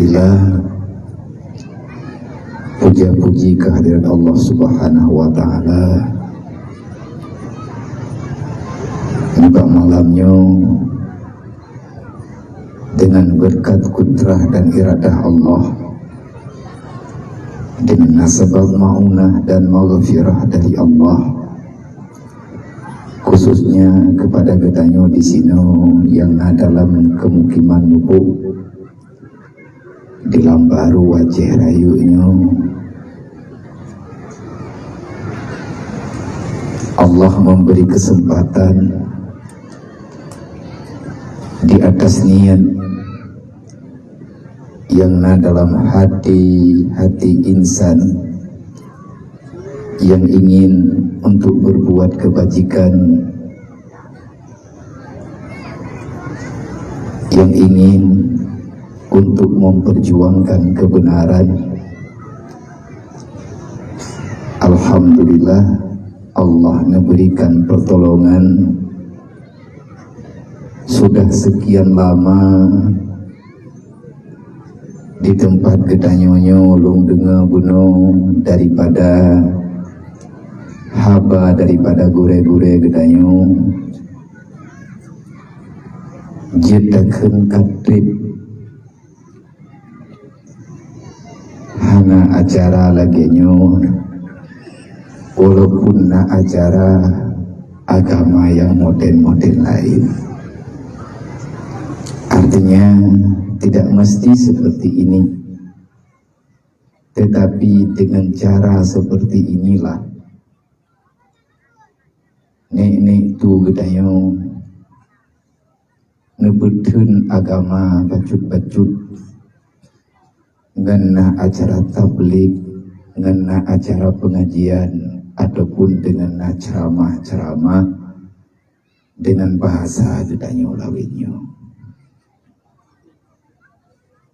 Alhamdulillah, puja-puji kehadirat Allah Subhanahu wa Ta'ala. Pada malamnya dengan berkat kudrah dan iradah Allah, dengan nasabah ma'unah dan maghfirah dari Allah, khususnya kepada gedanyo di sini yang dalam kemukiman lubuk di Lambaru wajah rayunya. Allah memberi kesempatan di atas niat yang dalam hati insan yang ingin untuk berbuat kebajikan, yang ingin untuk memperjuangkan kebenaran. Alhamdulillah, Allah memberikan pertolongan. Sudah sekian lama di tempat gedanyonyo ulung dengar gunung daripada haba, daripada gure-gure gedanyo jedaken katrip hana acara lagenyo, walaupun na acara agama yang modern-modern lain. Artinya tidak mesti seperti ini, tetapi dengan cara seperti inilah nek tu gedayo nebutun agama bacut-bacut ngena acara tabligh, ngena acara pengajian, ataupun dengan ceramah-ceramah dengan bahasa gedayo lawinyo.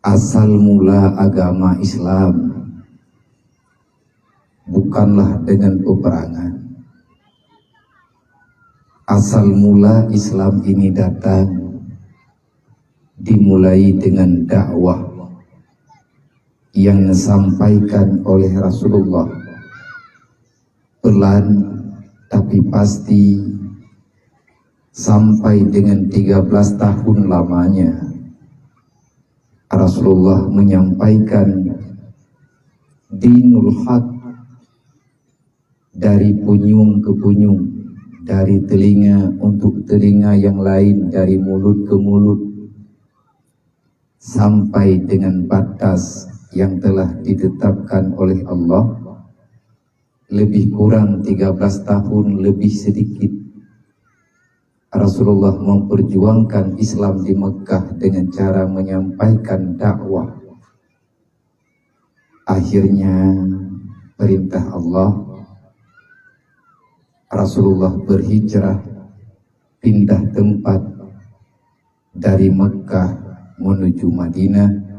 Asal mula agama Islam bukanlah dengan peperangan. Asal mula Islam ini datang dimulai dengan dakwah yang disampaikan oleh Rasulullah, pelan tapi pasti, sampai dengan 13 tahun lamanya Rasulullah menyampaikan dinul haq dari punyung ke punyung, dari telinga untuk telinga yang lain, dari mulut ke mulut, sampai dengan batas yang telah ditetapkan oleh Allah, lebih kurang 13 tahun lebih sedikit. Rasulullah memperjuangkan Islam di Mekah dengan cara menyampaikan dakwah. Akhirnya perintah Allah, Rasulullah berhijrah pindah tempat dari Mekah menuju Madinah.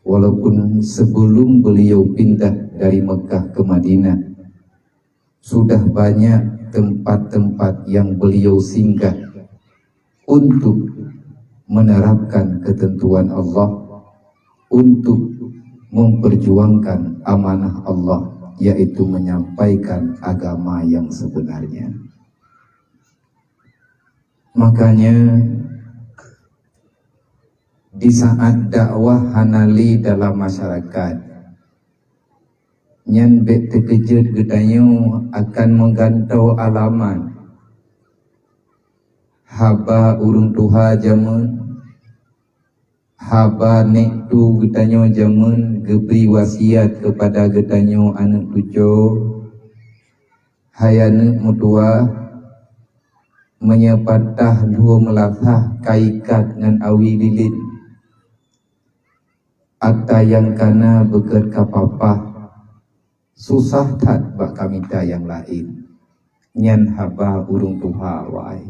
Walaupun sebelum beliau pindah dari Mekah ke Madinah, sudah banyak tempat-tempat yang beliau singgah untuk menerapkan ketentuan Allah, untuk memperjuangkan amanah Allah, yaitu menyampaikan agama yang sebenarnya. Makanya di saat dakwah hanali dalam masyarakat, nyan bet terkejut gedanyo akan menggantau alaman haba urung tuha jamun, haba nek tu gedanyo jamun geberi wasiat kepada gedanyo anak tujo hayane mutua menyepatah dua melatah kaikat ngan awi lilin ata yang kana beker kapapah susah tak bak kamita yang lain nyan haba urung tuha wai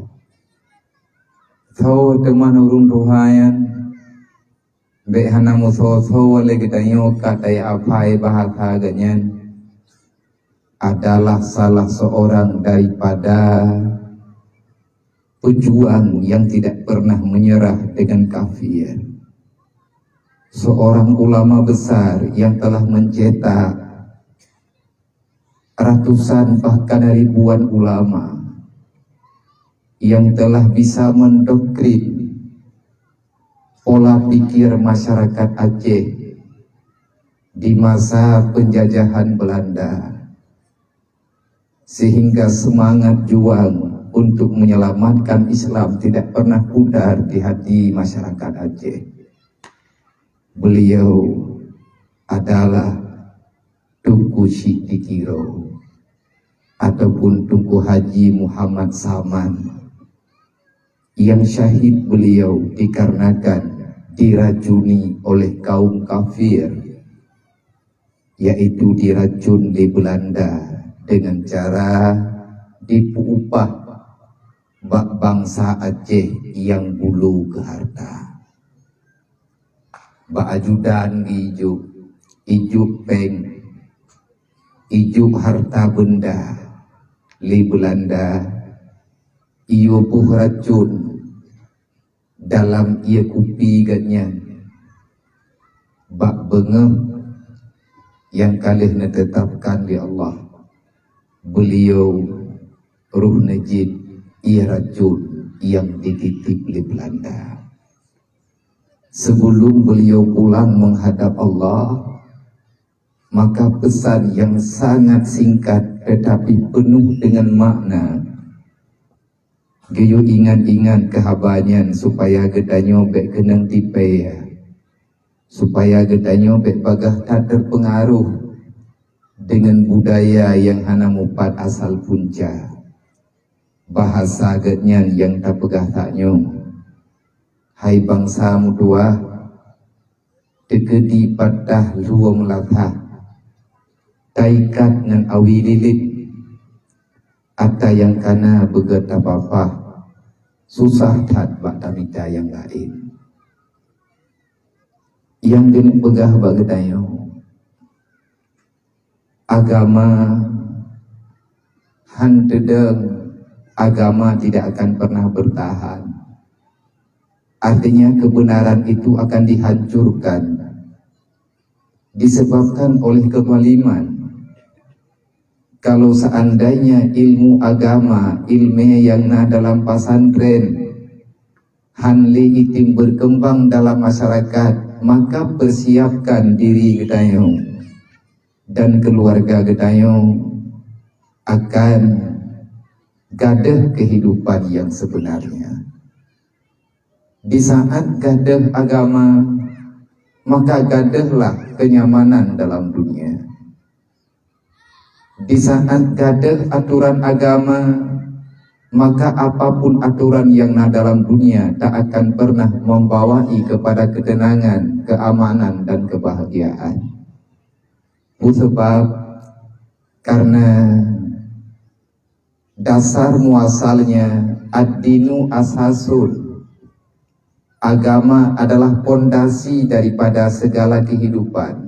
tho teman urung tuha yan be hana muso wale gedanyo katai apai bahasa ganyan adalah salah seorang daripada pejuang yang tidak pernah menyerah dengan kafir. seorang ulama besar yang telah mencetak ratusan bahkan ribuan ulama yang telah bisa mendoktrin pola pikir masyarakat Aceh di masa penjajahan Belanda, sehingga semangat juang untuk menyelamatkan Islam tidak pernah pudar di hati masyarakat Aceh. Beliau adalah Tunku Syidikiro ataupun Tunku Haji Muhammad Saman, yang syahid beliau dikarenakan diracuni oleh kaum kafir, yaitu diracun di Belanda dengan cara diupah bak bangsa Aceh yang bulu ke harta. Bak ajudan ijuk peng, ijuk harta benda li Belanda, iyo puh racun dalam ia kupi ganyan, bak bengem yang kalih ditetapkan di Allah. Beliau ruh najib ia racun yang dititip di Belanda. Sebelum beliau pulang menghadap Allah, maka pesan yang sangat singkat tetapi penuh dengan makna. Geyo ingat-ingat kehabanyan supaya gedanyo bek kenang tipe, supaya gedanyo bek bagah tak terpengaruh dengan budaya yang hana mupat asal punca, bahasa getnyan yang tak pegah taknyo. Hai bangsa mudua, dekedi patah luang latah, taikat ngan awi lilit, ata yang kana beget apa-apa, susah tat bak tamita yang lain. Yang geni pegah bak getayo, agama hantedeng, agama tidak akan pernah bertahan. Artinya kebenaran itu akan dihancurkan disebabkan oleh kezaliman. Kalau seandainya ilmu agama, ilmu yang dalam pesantren hanli itim berkembang dalam masyarakat, maka persiapkan diri getayo dan keluarga getayo akan gadah kehidupan yang sebenarnya. Di saat gadah agama, maka gadahlah kenyamanan dalam dunia. Di saat gadah aturan agama, maka apapun aturan yang dalam dunia tak akan pernah membawai kepada ketenangan, keamanan, dan kebahagiaan. Sebab karena dasar muasalnya ad-dinu asasun, agama adalah pondasi daripada segala kehidupan.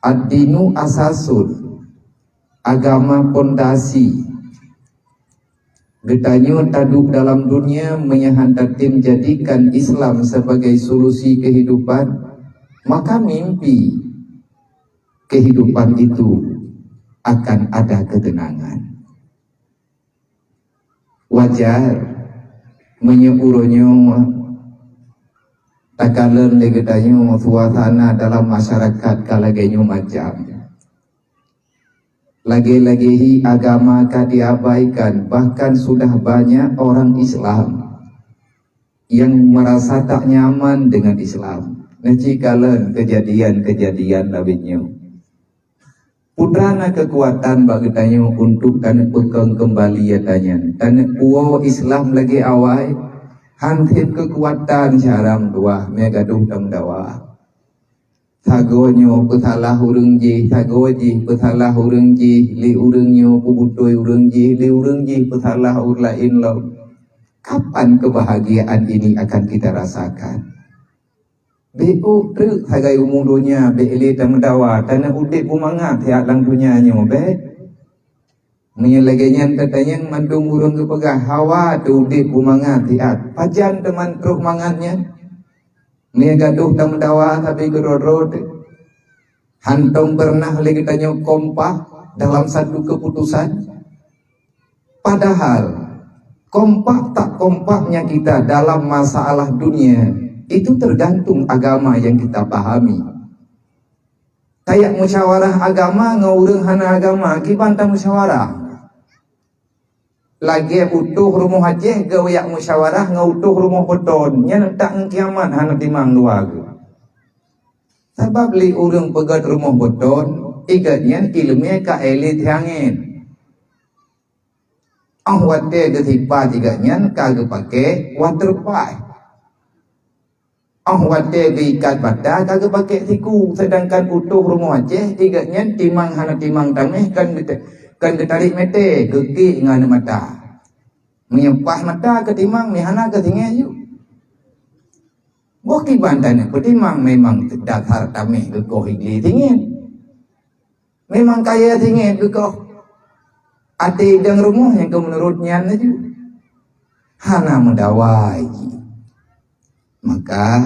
Ad-dinu asasun, agama pondasi. Getanyo taduk dalam dunia menyahantatim jadikan Islam sebagai solusi kehidupan, maka mimpi kehidupan itu akan ada ketenangan. Wajar menyeuronyo takalan legetanyo suasana dalam masyarakat kalagenyo macam lagi-lagi agama ka diabaikan. Bahkan sudah banyak orang Islam yang merasa tak nyaman dengan Islam. Necikalan kejadian-kejadian labinyo putrana kekuatan bagi tanyo untuk tanah pegang kembali ya tanya tanah puau Islam lagi awai hantip kekuatan syaram dua megaduh dam dawa tagonyo petalah urengji tagoji petalah urengji li urengyo pubutoy urengji li urengji petalah urlain lo. Kapan kebahagiaan ini akan kita rasakan? Beu truk hagai umudonya beili dan mendawa tanah udip bumangat tiak lang dunyanya be menyelegenyan katanya mandung urung kepegah hawa tu udip bumangat tiak pajan teman truk mangatnya Ni gaduh tam dawa tapi gerod-rod. Hantom pernah lagi tanya kompak dalam satu keputusan. Padahal kompak tak kompaknya kita dalam masalah dunia itu tergantung agama yang kita pahami. Kayak musyawarah agama ngaureng hana agama kibanta musyawarah. Lagi utuh rumah haji gawayak musyawarah ngautuh rumah beton nya tak kiamat hana timang dua. Sebab li urang pegat rumah beton igatnya ilmu ka elit hangin. Wate getipa tiganya kagak pakai waterpipe. Wate diikat badan kagak pakai tiku. Sedangkan utuh rumah Aceh tiganya timang hana timang tameh kan ketarik mete geki ngana mata. Menyempah mata ke timang mihana ke tinggi yuk. Boki bantannya petimang memang dasar tameh gekoh higli tinggi. Memang kaya tinggi gekoh. Ati dang rumah yang menurutnya aja hana mendawai. Maka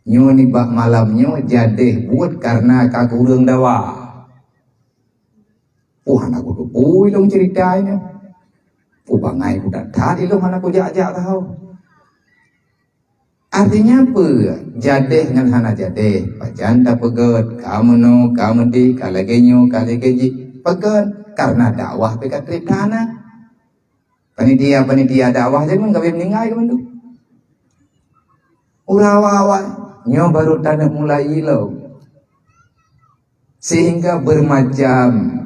nyo ni bak malamnya jadi buat karena kakurang dawa. Anak aku tuh ilong ceritanya. Bangai udah tadi lo anak aku jak-jak tahu. Artinya apa? Jadeh dengan hana jadeh. Pajan tak pegat. Kamu no, kamu di, kalagenyo, kalageji. Pegat. Karena dakwah pekat trip tanah. Panitia dakwah jangan kami meninggal ke bentuk. Urawa nyo baru tanah mulai ilau. Sehingga bermacam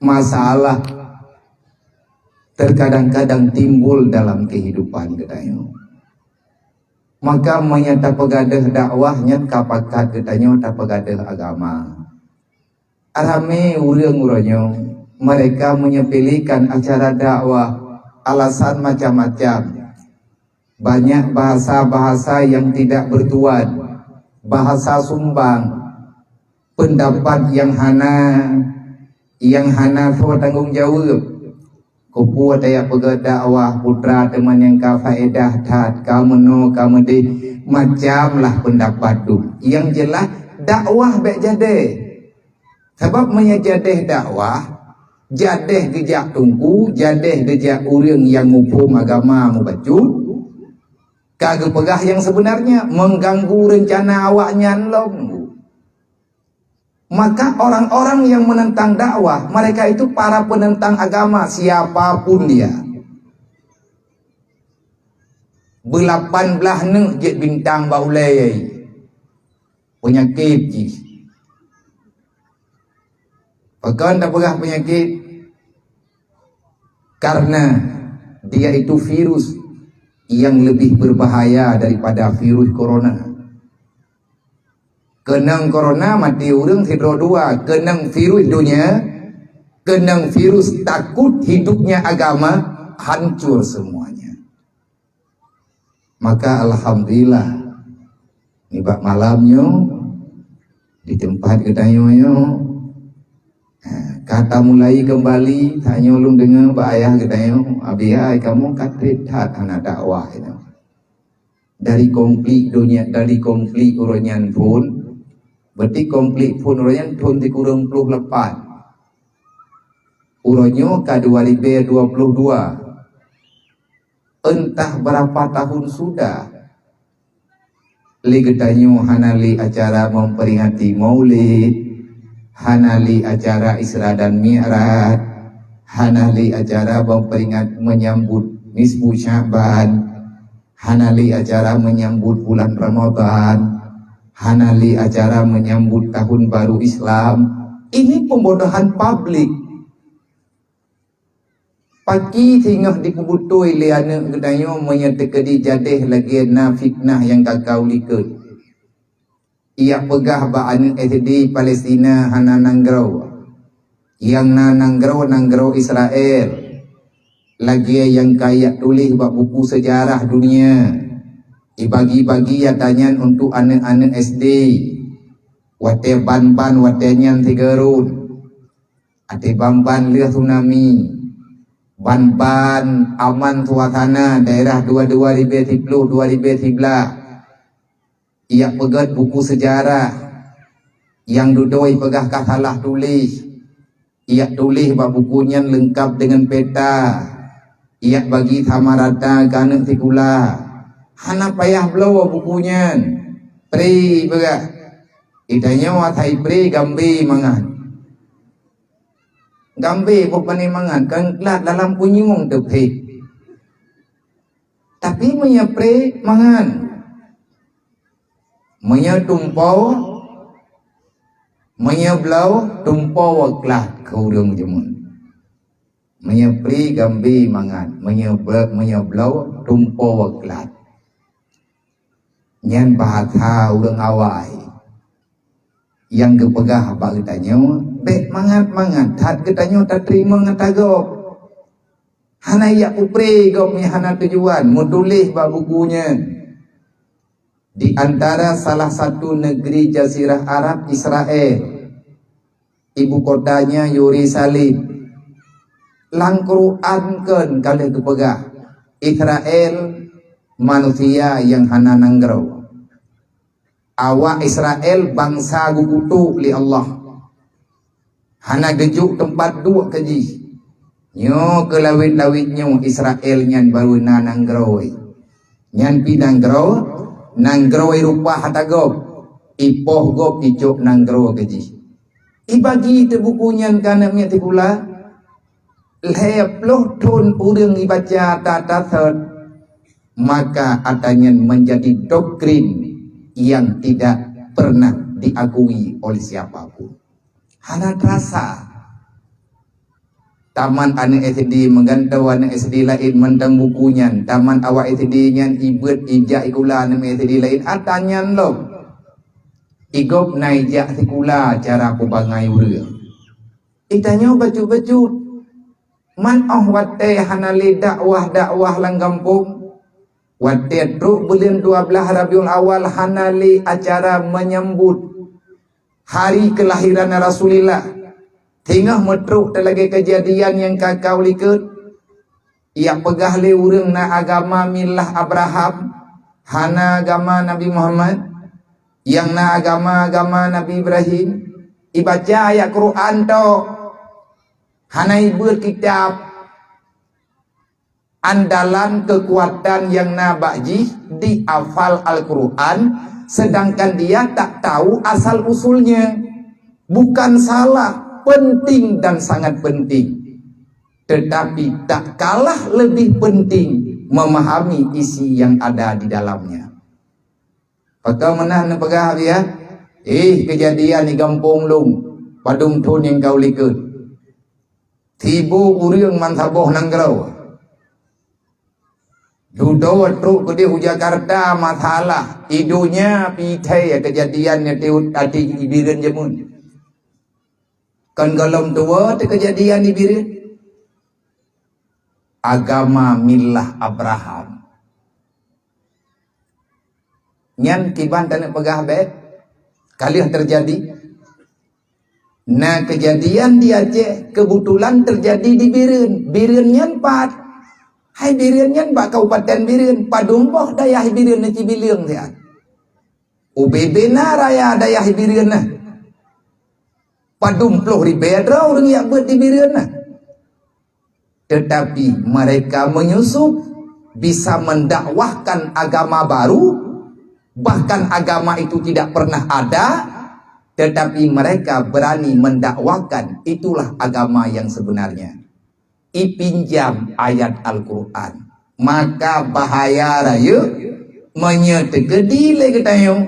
masalah terkadang-kadang timbul dalam kehidupan kedayo. Maka menyata pegadah dakwahnya kapakat kedayo tak pegadah agama. Arame urang-urangnya mereka menyepelekan acara dakwah, alasan macam-macam. Banyak bahasa-bahasa yang tidak bertuan, bahasa sumbang, pendapat yang hana so tanggung jawab. Kupu daya pegat dakwah putra teman yang ka faedah tat kamu no kamu di macamlah pendapat tu. Yang jelas dakwah baik jadi. Sebab menyajadeh dakwah, jadeh gejak tungku, jadeh gejak urang yang mupum agama mubacut, kagak pegah yang sebenarnya mengganggu rencana awaknya long. Maka orang-orang yang menentang dakwah, mereka itu para penentang agama siapapun dia. Belapan belah nek je bintang baulai penyakit ji. Pekan tak pegah penyakit karena dia itu virus yang lebih berbahaya daripada virus corona. Kenang corona mati orang hidro dua, kenang virus dunia, kenang virus takut hidupnya agama hancur semuanya. Maka alhamdulillah nibak malamnya di tempat kedayonya kata mulai kembali tanya ulun dengan Pak Ayah katanya abiyai kamu katrit hat anak dakwah itu. Dari konflik dunia, dari konflik uranyan pun berarti konflik pun uranyan pun dikurang puluh lepat uranyo ke 2022 entah berapa tahun sudah li getanyo hanali acara memperingati maulid, hanali acara Isra dan Mi'raj, hanali acara menyambut nisfu Sya'ban, hanali acara menyambut bulan Ramadan, hanali acara menyambut tahun baru Islam. Ini pembodohan publik. Pagi tinggal dikubutui liana gedayo menyetekedi jadeh lagi na fitnah yang kakau likut. Ia pegah baan SD Palestina hana nanggrau. Yang nanggrau Israel. Lagi yang kayak tulis bak buku sejarah dunia. Dibagi-bagi ya tanya untuk anak-anak SD. Wate ban-ban wate nyan tigerun. Ate ban-ban lihat tsunami. Ban-ban aman suasana daerah 22 ribu 10 2011. ia pegat buku sejarah yang dudoi pegah katalah tulis, ia tulis bab bukunya lengkap dengan peta, ia bagi tamarata kanek tikula, hana payah belau bukunya, pri pegah, itanya watai pri gambi mangan, gambi bupani mangan, kan kelat dalam punyung tepik, tapi menyepri mangan. Menyatumpau menyeblau tumpau kelat kurang jemun. Menyepri gambi mangan, menyeblau tumpau kelat. Nyan bahasa urang awai. Yang kepegah apa kitanya, bek mangat tat kitanya tak terima ngatagop. Hana yak upre gopnya hana tujuan, mutulis bab bukunya. Di antara salah satu negeri Jazirah Arab Israel, ibu kotanya Yerusalem, langkuruankeun kali kepegah Israel manusia yang hana nanggrau. Awak Israel bangsa gugutu li Allah. Hana gejuk tempat dua keji. Nyo kelawit-lawit nyo Israel nyan baru na nanggrau. Nyan pi nanggrau nanggroi rupa hatagop ipoh gop icok nanggro keji ibagi te bukunya kana mi te pula leploh ton urang ibaca tatat maka adanya menjadi doktrin yang tidak pernah diakui oleh siapapun. Hana terasa taman anak SD menggantau anak SD lain mentang bukunya, taman awak SD nya ibet ijak ikula anak SD lain atanyan lo igop naijak sikula cara aku bangai urang itanya baju-baju man wate hanali dakwah lang kampung wate truk bulan 12 Rabiul Awal hanali acara menyambut hari kelahiran Rasulullah. Tingah metruk terlagi kejadian yang kakau likut. Ia pegah le urang na agama milah Abraham, hana agama Nabi Muhammad, yang na agama Nabi Ibrahim. Ibaca ayat Quran to, hana ibu kitab andalan kekuatan yang na bakji di hafal Al-Quran, sedangkan dia tak tahu asal usulnya. Bukan salah, penting dan sangat penting, tetapi tak kalah lebih penting memahami isi yang ada di dalamnya. Patau menah nepegah ya, kejadian di kampung lung padung tun yang kau likut tibu urang mansaboh nanggrau dudot truk ke di Jakarta masalah idunya pitai kejadiannya tiut ati ibiran jemun. Kan galom tua te kejadian di birin agama milah Abraham nyan kiban tanek pegah bet kali terjadi. Nah kejadian di Aceh kebetulan terjadi di birin nyan pat hai birin nyan bak kabupaten birin padumpoh dayah birin na Cibiliung dia UBB na raya dayah birin na padumploh ribedra orang yang buat di Biriana. Tetapi mereka menyusup bisa mendakwahkan agama baru, bahkan agama itu tidak pernah ada, tetapi mereka berani mendakwahkan itulah agama yang sebenarnya. Ipinjam ayat Al-Quran, maka bahaya raya menyetegedi le ketayong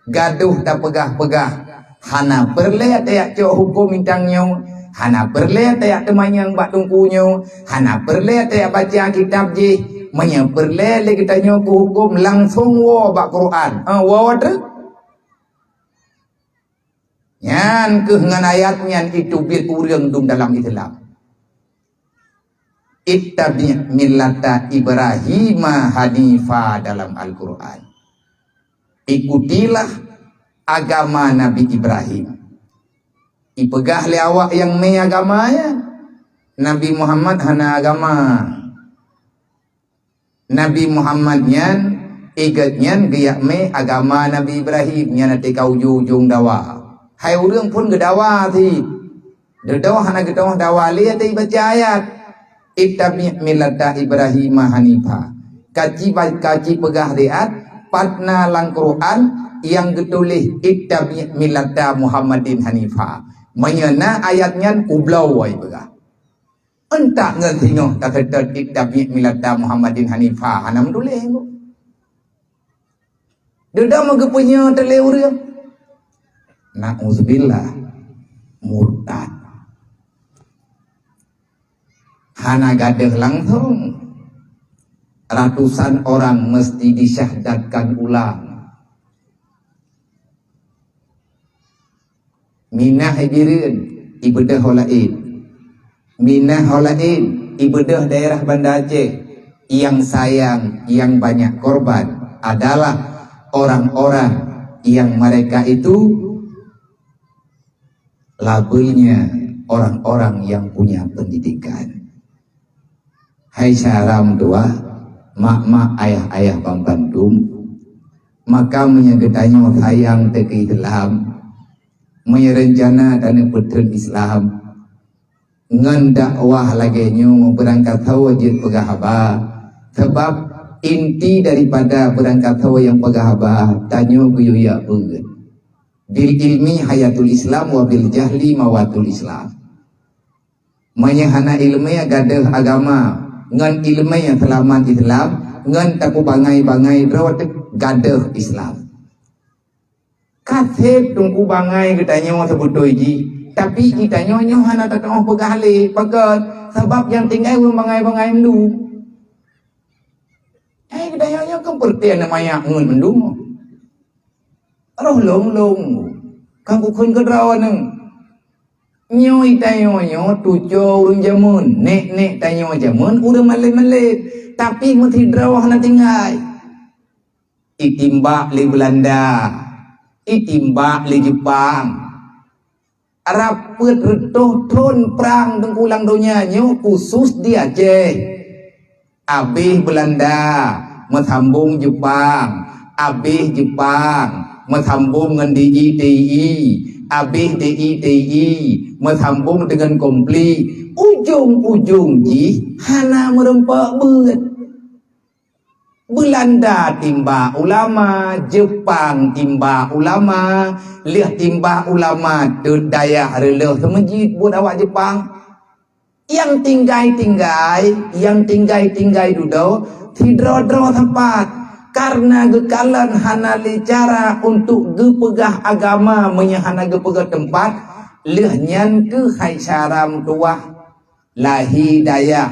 gaduh tak pegah-pegah. Hana perle tayak cok hukum mintangnya, hana perle tayak temannya bak tungkunya, hana perle tayak baca kitab je, menya perle le kitanya ku hukum langsung wa bak Quran. Wa wada. Yan kehengan ayatnya itu bir urang dum dalam Islam. Ittabi' millata Ibrahim hanifa dalam Al-Quran. Ikutilah agama Nabi Ibrahim. Ipegah le awak yang me agamanya. Nabi Muhammad hana agama. Nabi Muhammad nyan Igatnya giyak me agama Nabi Ibrahim nya nanti kau ujung dawa. Hai urang pun gedawa ti. Dedawa hana gedawa dawa lihat baca ayat. Ittabi millata Ibrahim hanifa. Kaci pegah lihat patna lang Quran yang getulih ittabi millata Muhammadin hanifa. Menyana ayatnya ublau wai pegah. Entah ngerti tak kata ittabi millata Muhammadin hanifa. Hana mendulih engko. Dedah punya teleur. Na'udzubillah murtad. Hana gadah langsung ratusan orang mesti disyahdatkan ulang. Minah hadirin ibadah holain. Minah holain ibadah daerah Banda Aceh yang sayang, yang banyak korban adalah orang-orang yang mereka itu labelnya orang-orang yang punya pendidikan. Hai syaram dua, mak-mak ayah-ayah Bang Bandung, maka menyegetanya sayang teki Islam, menyerencana dan betul Islam, ngendakwah lagi nyu berangkat wajib pegahaba, sebab inti daripada berangkat tahu yang pegahaba tanyo guya beget. Bil ilmi hayatul Islam wa bil jahli mawatul Islam. Menyahana ilmu gadah agama ngan ilmu yang selamat Islam ngan taku bangai-bangai rawat gadah Islam. Kasih tungku bangai kitanya sebut ji, tapi kitanya hana tak tahu pegahli pakat sebab yang tinggal bangai-bangai melu. Kedayanya kan pertian namanya ngun mendung. Roh long kan bukan kedrawan neng. Nyoi tayo tujo urang jamun, nek tayo jamun udah male. Tapi mesti drawah na tinggal. Itimbak li Belanda, itimbak li Jepang. Rapet redoh ton perang tengkulang dunia nyo khusus di Aceh. Abih Belanda mesambung Jepang, abih Jepang mesambung dengan DI, abih DI mesambung dengan kompli, ujung-ujung ji hana merempak bet. Belanda timba ulama, Jepang timba ulama, lihat timba ulama daya releh semajid buat awak Jepang. Yang tinggai duduk tidro-dro tempat karena gekalan hanali cara untuk gepegah agama menyahana gepegah tempat lehnyan ke hai syaram tuah lahi daya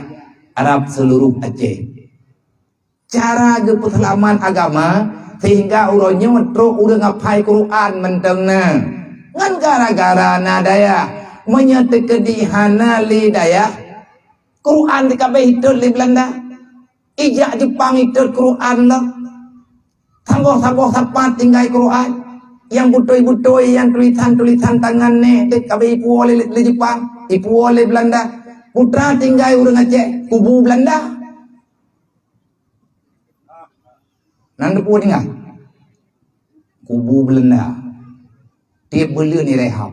Arab seluruh Aceh cara gepelaman agama sehingga uronya metro udah ngapai Quran mentengna ngan gara-gara nadaya menyatakan di hanali daya Quran di kabeh hidup di Belanda ijak Jepang hidup Quran lah samboh sapat tinggal Quran yang butoi yang tulisan tangan ni di kabeh ipu oleh di Jepang ipu oleh Belanda putra tinggal urang Aceh kubu Belanda nang depu tinggal kubu Belanda tiap beli ni rehab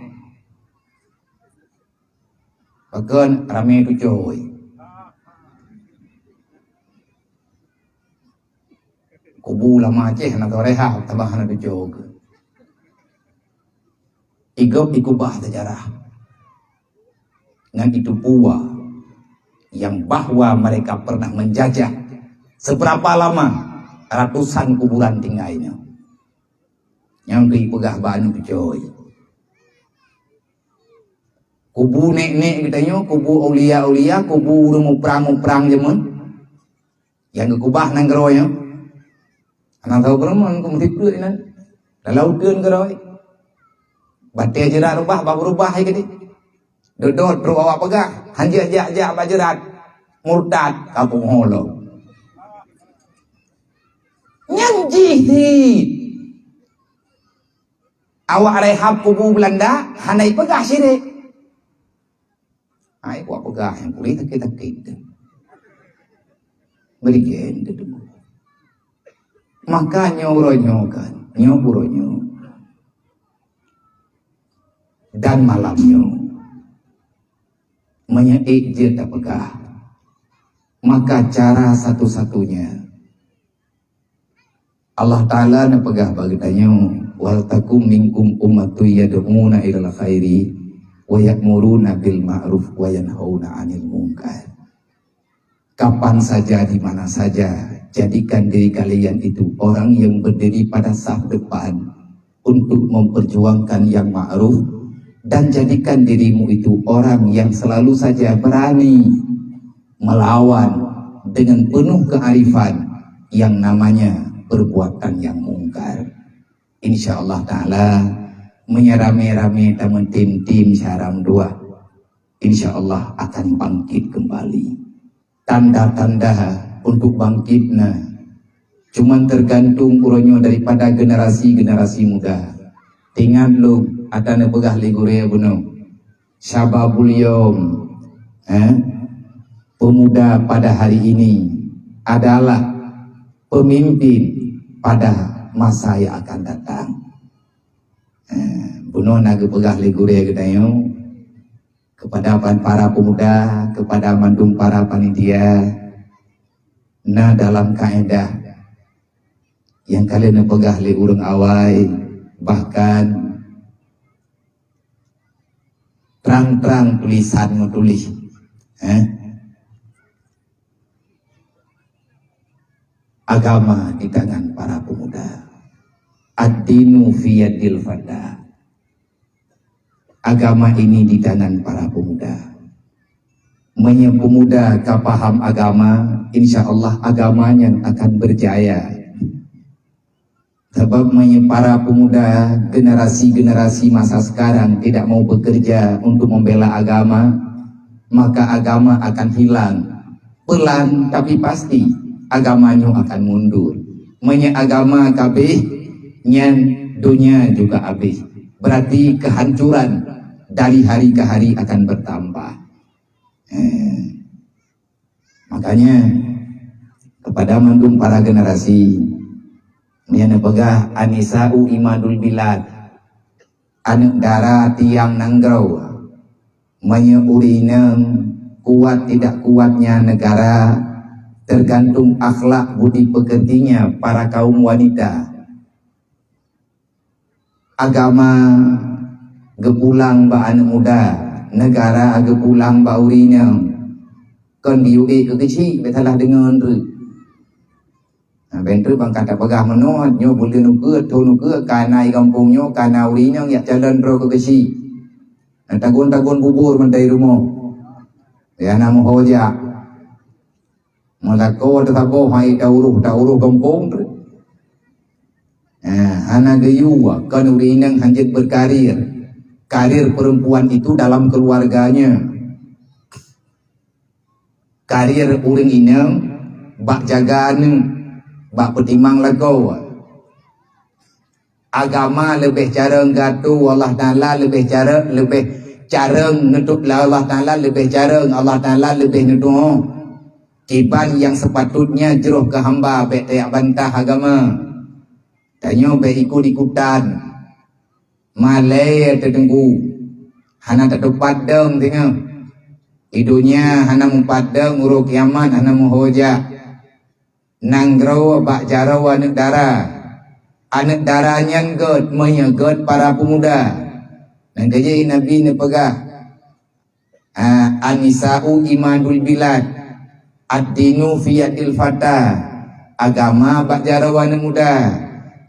bagan ramai tu coy kubu lama Aceh nak rehab tabah nak tu coy igop ikubah sejarah dengan itu pula yang bahwa mereka pernah menjajah seberapa lama ratusan kuburan tinggalnya yang dipegah banu tu coy kubu nek katanya kubu aulia kubu urang perang jaman yang kekubah nang geroy anak tahu berman kumutip dulu ini lalau keun geroy batai jerat rubah berubah hai gede dodot pro awak pegah hanjak bajerat murtad kampung holo nyanji hi awak rehab kubu Belanda hanai pegah sini ai buat pegah yang boleh takit berikan maka nyoronyokan nyoburonyo dan malamnya menyaik je tak pegah. Maka cara satu-satunya Allah Ta'ala na pegah bagitanya, wal takum minkum ummatu yad'una ilal khairi wa ya'muruna bil ma'ruf wa yanhauna 'anil munkar. Kapan saja, di mana saja, jadikan diri kalian itu orang yang berdiri pada saf depan untuk memperjuangkan yang ma'ruf, dan jadikan dirimu itu orang yang selalu saja berani melawan dengan penuh kearifan yang namanya perbuatan yang mungkar. Insyaallah ta'ala menyerame-rame teman tim Syaram 2 insyaallah akan bangkit kembali. Tanda-tanda untuk bangkitnya cuman tergantung uronyo daripada generasi-generasi muda. Tingat lu ada nepegah ligure bunuh syababul yom, pemuda pada hari ini adalah pemimpin pada masa yang akan datang. Bunuh naga pegah ligure kedayo kepada para pemuda, kepada mandung para panitia. Nah, dalam kaedah yang kalian pegah li urang awai, bahkan terang-terang tulisan tulis, agama di tangan para pemuda. Ad-dinu fi yadil fata. Agama ini di tangan para pemuda. Pemuda kapaham agama, insya Allah agamanya akan berjaya. Sebab para pemuda generasi-generasi masa sekarang tidak mau bekerja untuk membela agama, maka agama akan hilang. Pelan tapi pasti agamanya akan mundur. Agama kabeh, nyan dunia juga habis. Berarti kehancuran dari hari ke hari akan bertambah. Makanya kepada mandung para generasi, miana pegah anisa'u imadul bilad, anak darah tiang nanggrau, menyeurinam kuat tidak kuatnya negara tergantung akhlak budi pekertinya para kaum wanita. Agama gepulang ba anak muda, negara gepulang ba urinya. Kon biu'i ke kecil betalah dengan tu. Nah, bentu bang kata pegah menot nyo boleh nuke tu nuke kanai kampung nyo kana urinya yak jalan ro ke kecil. Nah, tagun-tagun bubur mentai rumah. Ya nama hoja. Malako tetabo hai dauruh kampung tu. Anak geyuwa kan urinang hanjit berkarir. Karir perempuan itu dalam keluarganya. Karir uring inang bak jagaan bak petimang lagu. Agama lebih cara gatu Allah Ta'ala lebih cara nutup Allah Ta'ala lebih cara Allah Ta'ala lebih nutup kiban yang sepatutnya jeruh ke hamba bek tayak bantah agama. Tanyo bek ikut-ikutan malay tertenggu hana tak tepat deng tengok idunya hana mempadang uruk kiamat hana muhoja nanggrau bak jarau anak darahnya god menyegot para pemuda. Dan jadi Nabi ni pegah anisa'u imadul bilad ad-dinu fiyadil fata. Agama bak jarau anak muda,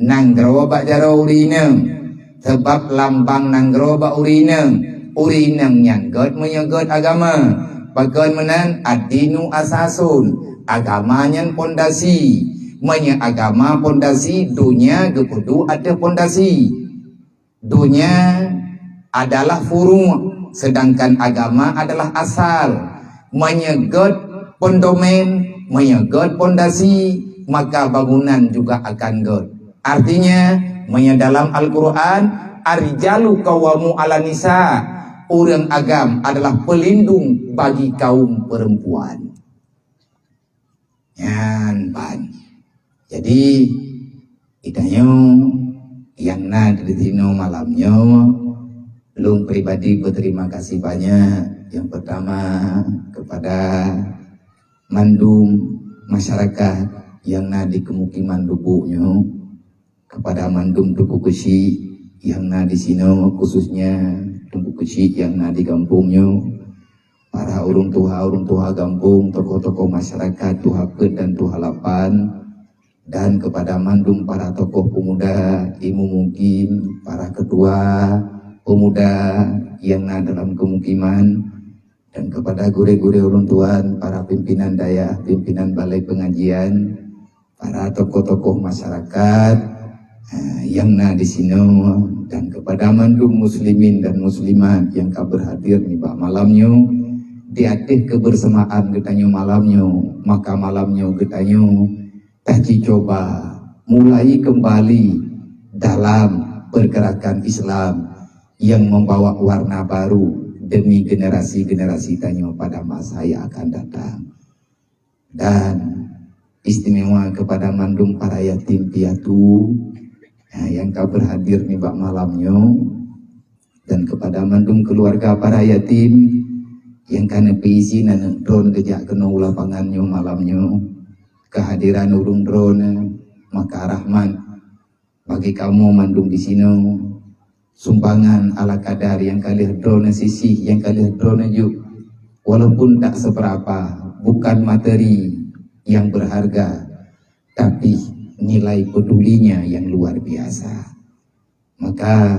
nanggrau bak jarau urinang. Sebab lambang nanggrau bak urinang, urinang nyanggot menyegot agama. Bagaimana ad-dinu asasun, agamanya pondasi. Agama pondasi, dunia keputu ada pondasi. Dunia adalah furu', sedangkan agama adalah asal. Menyegot pondomen, menyegot pondasi, maka bangunan juga akan god. Artinya, dalam Al-Quran, ar-rijalu qawwamu 'ala nisa, orang agam adalah pelindung bagi kaum perempuan. Yan pan. Jadi Itanyo yang na di sini malamnya, Lung pribadi berterima kasih banyak. Yang pertama kepada mandum masyarakat yang na di kemukiman lubuknya, kepada mandum Duku Kesi yang na di sini, khususnya Duku Kesi yang na di kampungnya, para urung tuha kampung, tokoh-tokoh masyarakat Tuha Pet dan Tuha Lapan, dan kepada mandum para tokoh pemuda, ilmu mungkin, para ketua pemuda yang na dalam kemukiman, dan kepada gure-gure urun tuan, para pimpinan daya, pimpinan balai pengajian, para tokoh-tokoh masyarakat yang na di sini, dan kepada mandum muslimin dan muslimat yang berhadir nih Pak malamnya, diatih kebersamaan getanyo malamnya, maka malamnya getanyo taji coba mulai kembali dalam pergerakan Islam yang membawa warna baru demi generasi-generasi tanyo pada masa yang akan datang. Dan istimewa kepada mandum para yatim piatu yang berhadir nih Pak malamnya, dan kepada mandum keluarga para yatim yang karena perizinan drone kejak kena lapangannya malamnya, kehadiran urung drone maka rahmat bagi kamu mandum di sini, sumbangan ala kadar yang kalian drone sisi, yang kalian drone juga, walaupun tak seberapa, bukan materi yang berharga, tapi nilai pedulinya yang luar biasa. Maka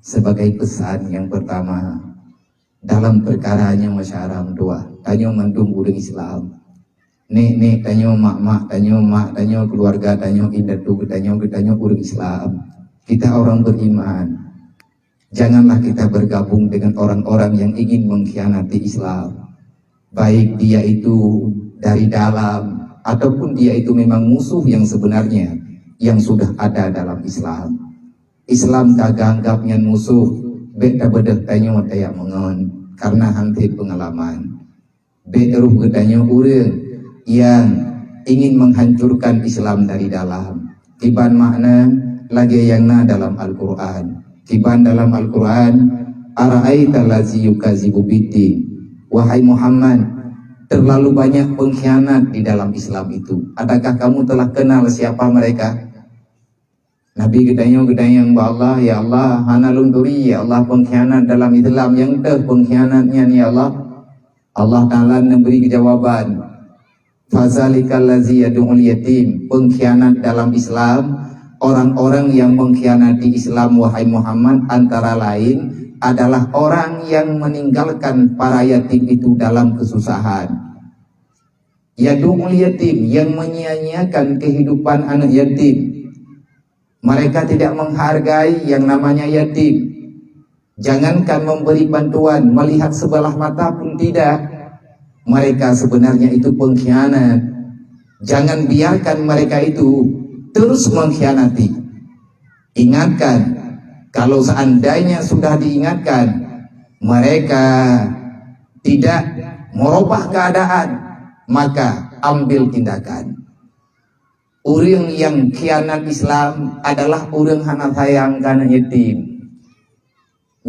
sebagai pesan yang pertama dalam perkaranya masyarakat doa, tanyo mandum urang Islam, nek tanyo mak tanyo keluarga tanyo indatu tanyo urang Islam, kita orang beriman. Janganlah kita bergabung dengan orang-orang yang ingin mengkhianati Islam, baik dia itu dari dalam ataupun dia itu memang musuh yang sebenarnya yang sudah ada dalam Islam. Islam kagak anggapnya musuh, beda bedah tanyo daya mengon karena hanti pengalaman. Beruh gedanyo urang yang ingin menghancurkan Islam dari dalam. Tiban makna lagi yang na dalam Al-Quran. Tiban dalam Al-Quran, ara'aita allazi yukadzibu biddin. Wahai Muhammad, terlalu banyak pengkhianat di dalam Islam itu. Adakah kamu telah kenal siapa mereka? Nabi gedanya Allah, ya Allah, hana lunduri, ya Allah, pengkhianat dalam Islam yang pengkhianatnya ya Allah. Allah Ta'ala memberi jawaban, fazalikal ladzi yad'ul yatim. Pengkhianat dalam Islam, orang-orang yang mengkhianati Islam wahai Muhammad antara lain adalah orang yang meninggalkan para yatim itu dalam kesusahan. Yad'ul yatim, yang menyia-nyiakan kehidupan anak yatim. Mereka tidak menghargai yang namanya yatim. Jangankan memberi bantuan, melihat sebelah mata pun tidak. Mereka sebenarnya itu pengkhianat. Jangan biarkan mereka itu terus mengkhianati. Ingatkan, kalau seandainya sudah diingatkan, mereka tidak merubah keadaan, maka ambil tindakan. Orang yang khianat Islam adalah orang hana sayang kana yatim.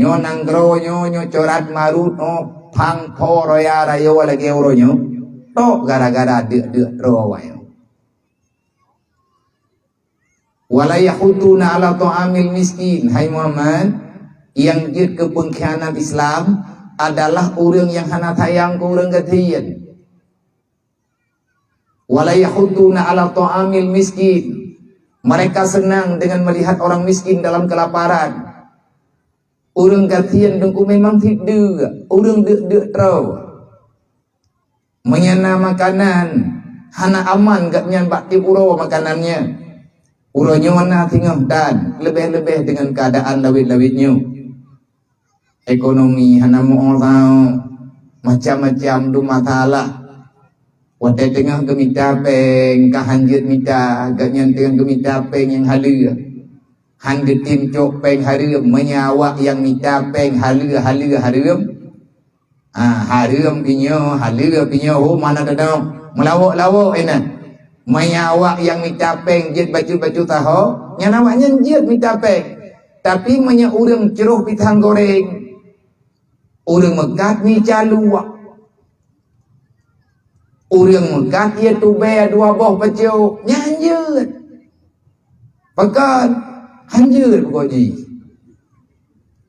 Nyo nanggro nyo corat marut no pang poro ya rayo lagi euro nyo to gara-gara de rawayo. Wala yahutuna ala ta'amil miskin. Hai Muhammad, yang dia ke pengkhianat Islam adalah orang yang hana sayang ke orang gatian. Wala yahutuna ala ta'amil miskin. Mereka senang dengan melihat orang miskin dalam kelaparan. Orang gatian dengku memang tidak, orang dek trau. Menyana makanan, hana aman gak nyan bakti uro makanannya. Uronya mana tinggal dan lebih-lebih dengan keadaan lawit-lawitnya. Ekonomi hana mau tahu macam-macam du masalah. Wadai tengah gemita peng kahanjut mita gak nyantikan gemita peng yang halia. Handetin cok peng harum menyawa yang mita peng halia harum. Harum pinyo halia pinyo mana dadang melawak-lawak enak. Maya awak yang mitapeng jet baju-baju taho, yang awaknya jet mitapeng. Tapi manya urang ceruh pitang goreng. Urang mekat mi calua. Urang mekat ia tubaya dua boh pecau. Nyanjut. Pekan hanjur pokoknya.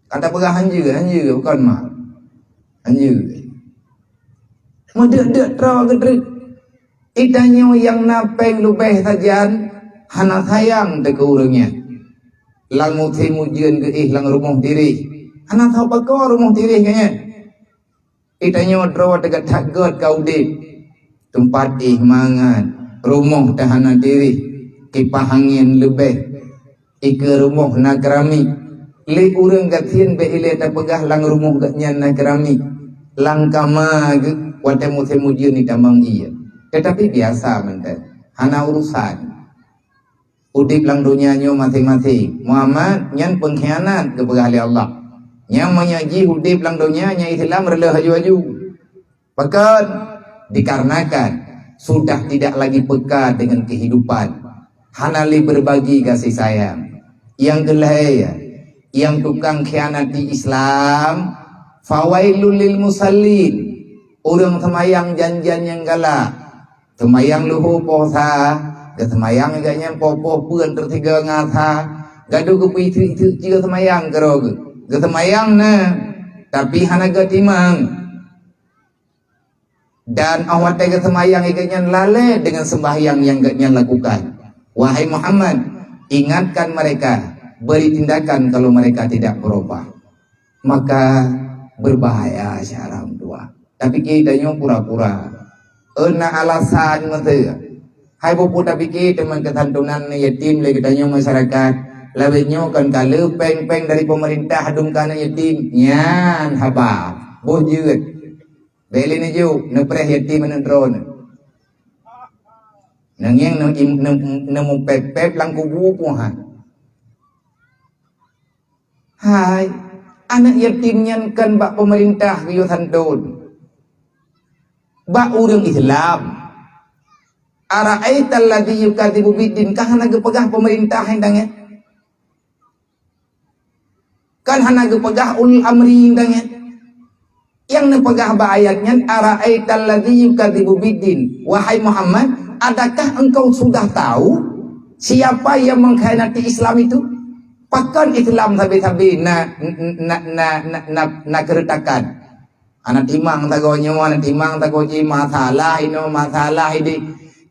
Kata pegah hanjur bukan mah. Hanjur. Medek-dek terawa gedrik. Itanyo yang napeng lubeh sajan hana sayang dek urangnya. Lang muti mujian ke lang rumah diri. Hana tahu bakal rumah diri kayaknya. Itanyo terawa dekat tagot kau dek. Tempat mangan rumah tahana diri. Kipahangin lebih. Ike rumah nagrami. Le urang gatien be ile ta pegah lang rumah gatnya nagrami. Lang kama watemu mujian ni tamang iya. Tetapi biasa menten. Hana urusan. Udip lang dunia nyo masing-masing. Muhammad nyan pengkhianat kepada Allah. Yang menyaji udip lang dunia nya Islam rela haju-haju. Bahkan dikarenakan sudah tidak lagi peka dengan kehidupan. Hanali berbagi kasih sayang. Yang gelaya, yang tukang khianati Islam, fawailul lil musallin. Orang semayang janjian yang galak. Semayang luhu posa, ke semayang agaknya popo pun tertiga ngata, gaduh ke pitu cia semayang kerog, ke semayang na, tapi hanaga timang. Dan awat ke semayang agaknya lalai dengan sembahyang yang agaknya lakukan. Wahai Muhammad, ingatkan mereka, beri tindakan kalau mereka tidak berubah. Maka berbahaya syaram dua. Tapi kita nyo pura-pura. Ena alasan mata. Hai bopo tapi kita teman kesantunan yatim lagi tanya masyarakat. Labinyo kan kala peng-peng dari pemerintah hadungkan yatim. Nyan haba. Boh jeut. Beli ni ju nepreh yatim menentron. Nangyang nemu pep-pep lang kubu puhan. Hai, anak yatim nyan kan bak pemerintah kiyo santun. Bak urang Islam. Ara'aital ladzi yukadzibu biddin kah hana gepegah pemerintah hendangnya. Kan hana gepegah ulul amri hendangnya. Yang nepegah ba ayatnya ara'aital ladzi yukadzibu biddin. Wahai Muhammad, adakah engkau sudah tahu siapa yang mengkhianati Islam itu? Pakan Islam sabi-sabi na keretakan. Anak timang tagonya, anak timang tagoji masalah ino masalah ini.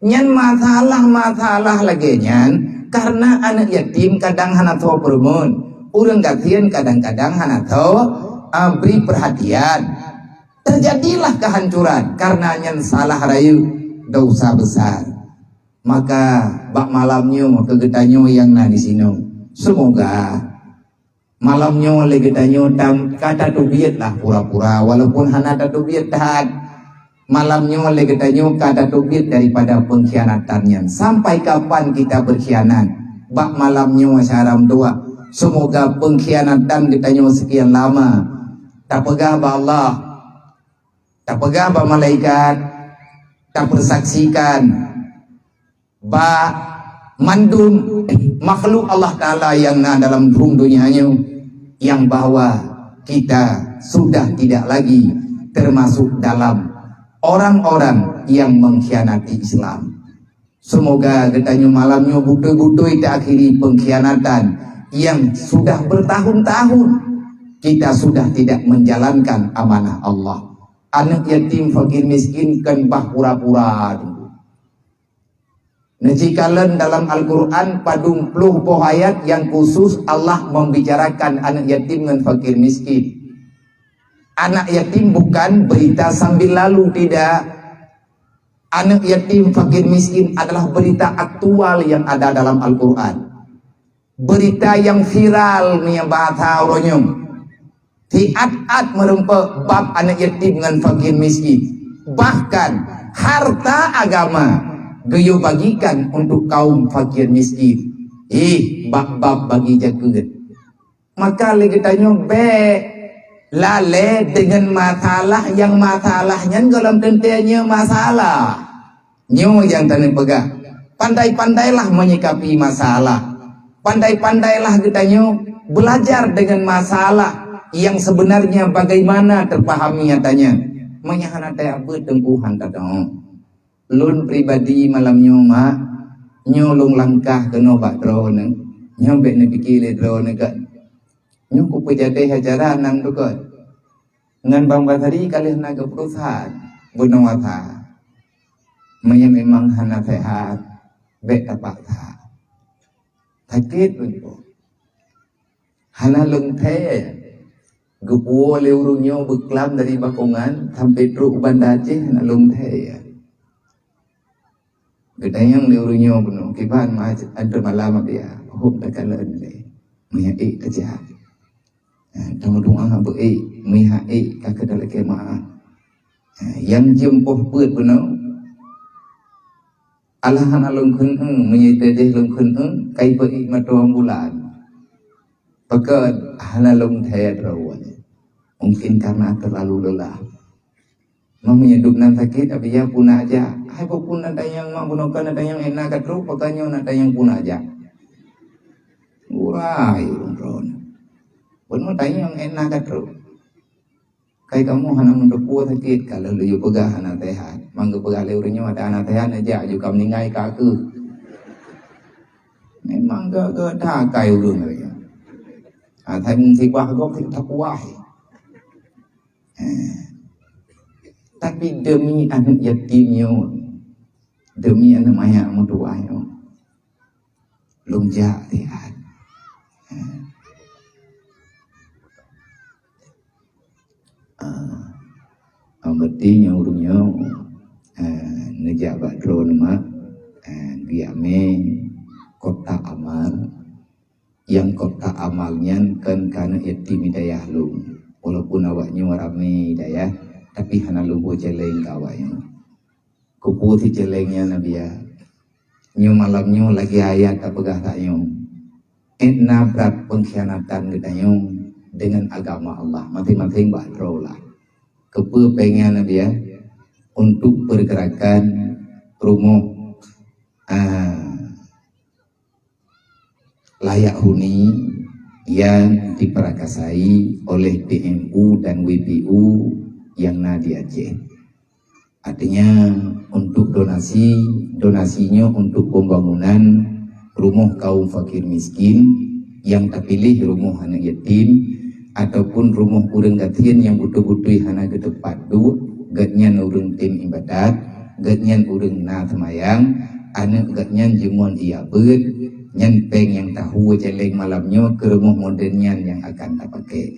Nyan masalah lagi nyan. Karena anak yatim kadang hana tahu bermun. Urang gatien kadang-kadang hana tahu beri perhatian. Terjadilah kehancuran karena nyan salah rayu dosa besar. Maka bak malamnya kegetanyo yang na di sini. Semoga malamnya lagi tanya kata tubiat lah pura-pura walaupun hana ada tubiat tahan. Malamnya lagi tanya kata tubiat daripada pengkhianatannya. Sampai kapan kita berkhianat? Bak malamnya syaram doa. Semoga pengkhianatan ditanya sekian lama. Tak pegah ba Allah, tak pegah ba malaikat, tak persaksikan ba mandum makhluk Allah Ta'ala yang dalam dunianya yang bahwa kita sudah tidak lagi termasuk dalam orang-orang yang mengkhianati Islam. Semoga ketanya malamnya butuh-butuh itu akhiri pengkhianatan yang sudah bertahun-tahun kita sudah tidak menjalankan amanah Allah. Anak yatim fakir miskin kan bah pura-pura. Najikalan dalam Al-Quran padung puluh ayat yang khusus Allah membicarakan anak yatim dan fakir miskin. Anak yatim bukan berita sambil lalu, tidak. Anak yatim fakir miskin adalah berita aktual yang ada dalam Al-Quran. Berita yang viral nih yang bahasa oronyum. Tiat-at merempek bab anak yatim dengan fakir miskin. Bahkan harta agama geyo bagikan untuk kaum fakir miskin. Bab-bab bagi jaket. Maka lagi tanya lale dengan masalah yang masalahnya dalam tentanya masalah. Nyo yang tanya pegang. Pandai-pandailah menyikapi masalah. Pandai-pandailah katanya belajar dengan masalah yang sebenarnya bagaimana terpahami katanya. Menyahana taya apa tengkuhan tatang. Lun pribadi malam nyoma nyolong langkah kena bak drone. Nyobek ne pikir drone kan. Nyukup pejadeh acara nang tu kan. Ngan bang batari kali naga perusahaan bunawata. Memang hana sehat. Bek tapak ta sakit pun hana lung the gupo leurunyo beklam dari bakongan sampai truk Banda Aceh hana lung the gedayang leurunyo penuh kiban mah ada malam dia hok tak kala le mia aja tama doa ha be mia ka dalam kemah yang jempoh peut penuh alahan alung kun menyitedeh lung kun kai pai matong bulan pekat halalung tayat rawan mungkin karena terlalu lelah mau menyedup nan sakit abiya puna aja hai pun ada yang mau gunakan ada yang enak katru pakanyo ada yang puna aja urai ron pun ada yang enak katru kai kamu hana mendepu sakit kalau lu pegah hana tehat mangga pegah leurnya ada anak tehat aja juga meningai kaku memang gak takai urun ya thay mung si wah gok si tak wah tapi demi anak yatimnya demi anak maya mutuahnya lungjak tehat Amati nyurungnya nejabat drone mak giame kota amal yang kota amalnya kan karena yatim hidayah lung walaupun awaknya warame hidayah tapi hana lumbu celeng kawaknya kupu si celengnya nabiya nyu malamnya lagi ayat apagah tak nyu etna berat pengkhianatan katanya dengan agama Allah masing-masing bahdro lah kepe pengen dia untuk pergerakan rumah layak huni yang diperakasai oleh PMU dan WPU yang di Aceh. Artinya untuk donasinya untuk pembangunan rumah kaum fakir miskin yang terpilih rumah anak yatim ataupun rumah urang gatian yang butuh-butuh hana ke tempat du gatnyan urang tim ibadat gatnyan urang na semayang anak gatnyan jemuan iya beut nyan peng yang tahu celeng malamnya ke rumah modernnya yang akan tak pakai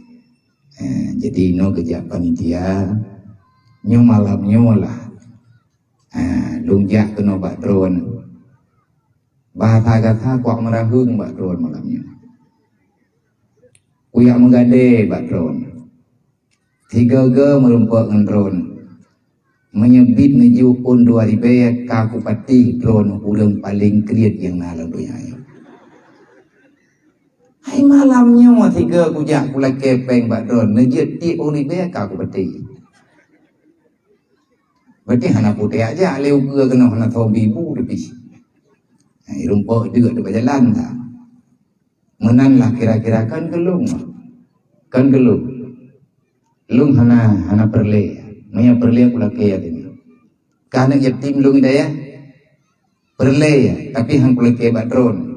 jadi no kerja panitia nyo malamnya lah lungjak kena bak drone bahasa kata kuak merahung bak drone malamnya uyak menggade bak drone tiga merumpak dengan drone menyebit menuju pun 2000 kaku pati drone urang paling kriat yang nalang dunia hai malamnya mau tiga kujak pula kepeng bak drone nejit di 2000 kaku pati berarti hana putih aja leu ke kena hana thobi bu lebih rumpak juga di berjalan tak menanlah kira-kira kan gelung lung hana perle maya perle pula kaya ini karena yatim lung daya perle ya tapi hang pula kaya badron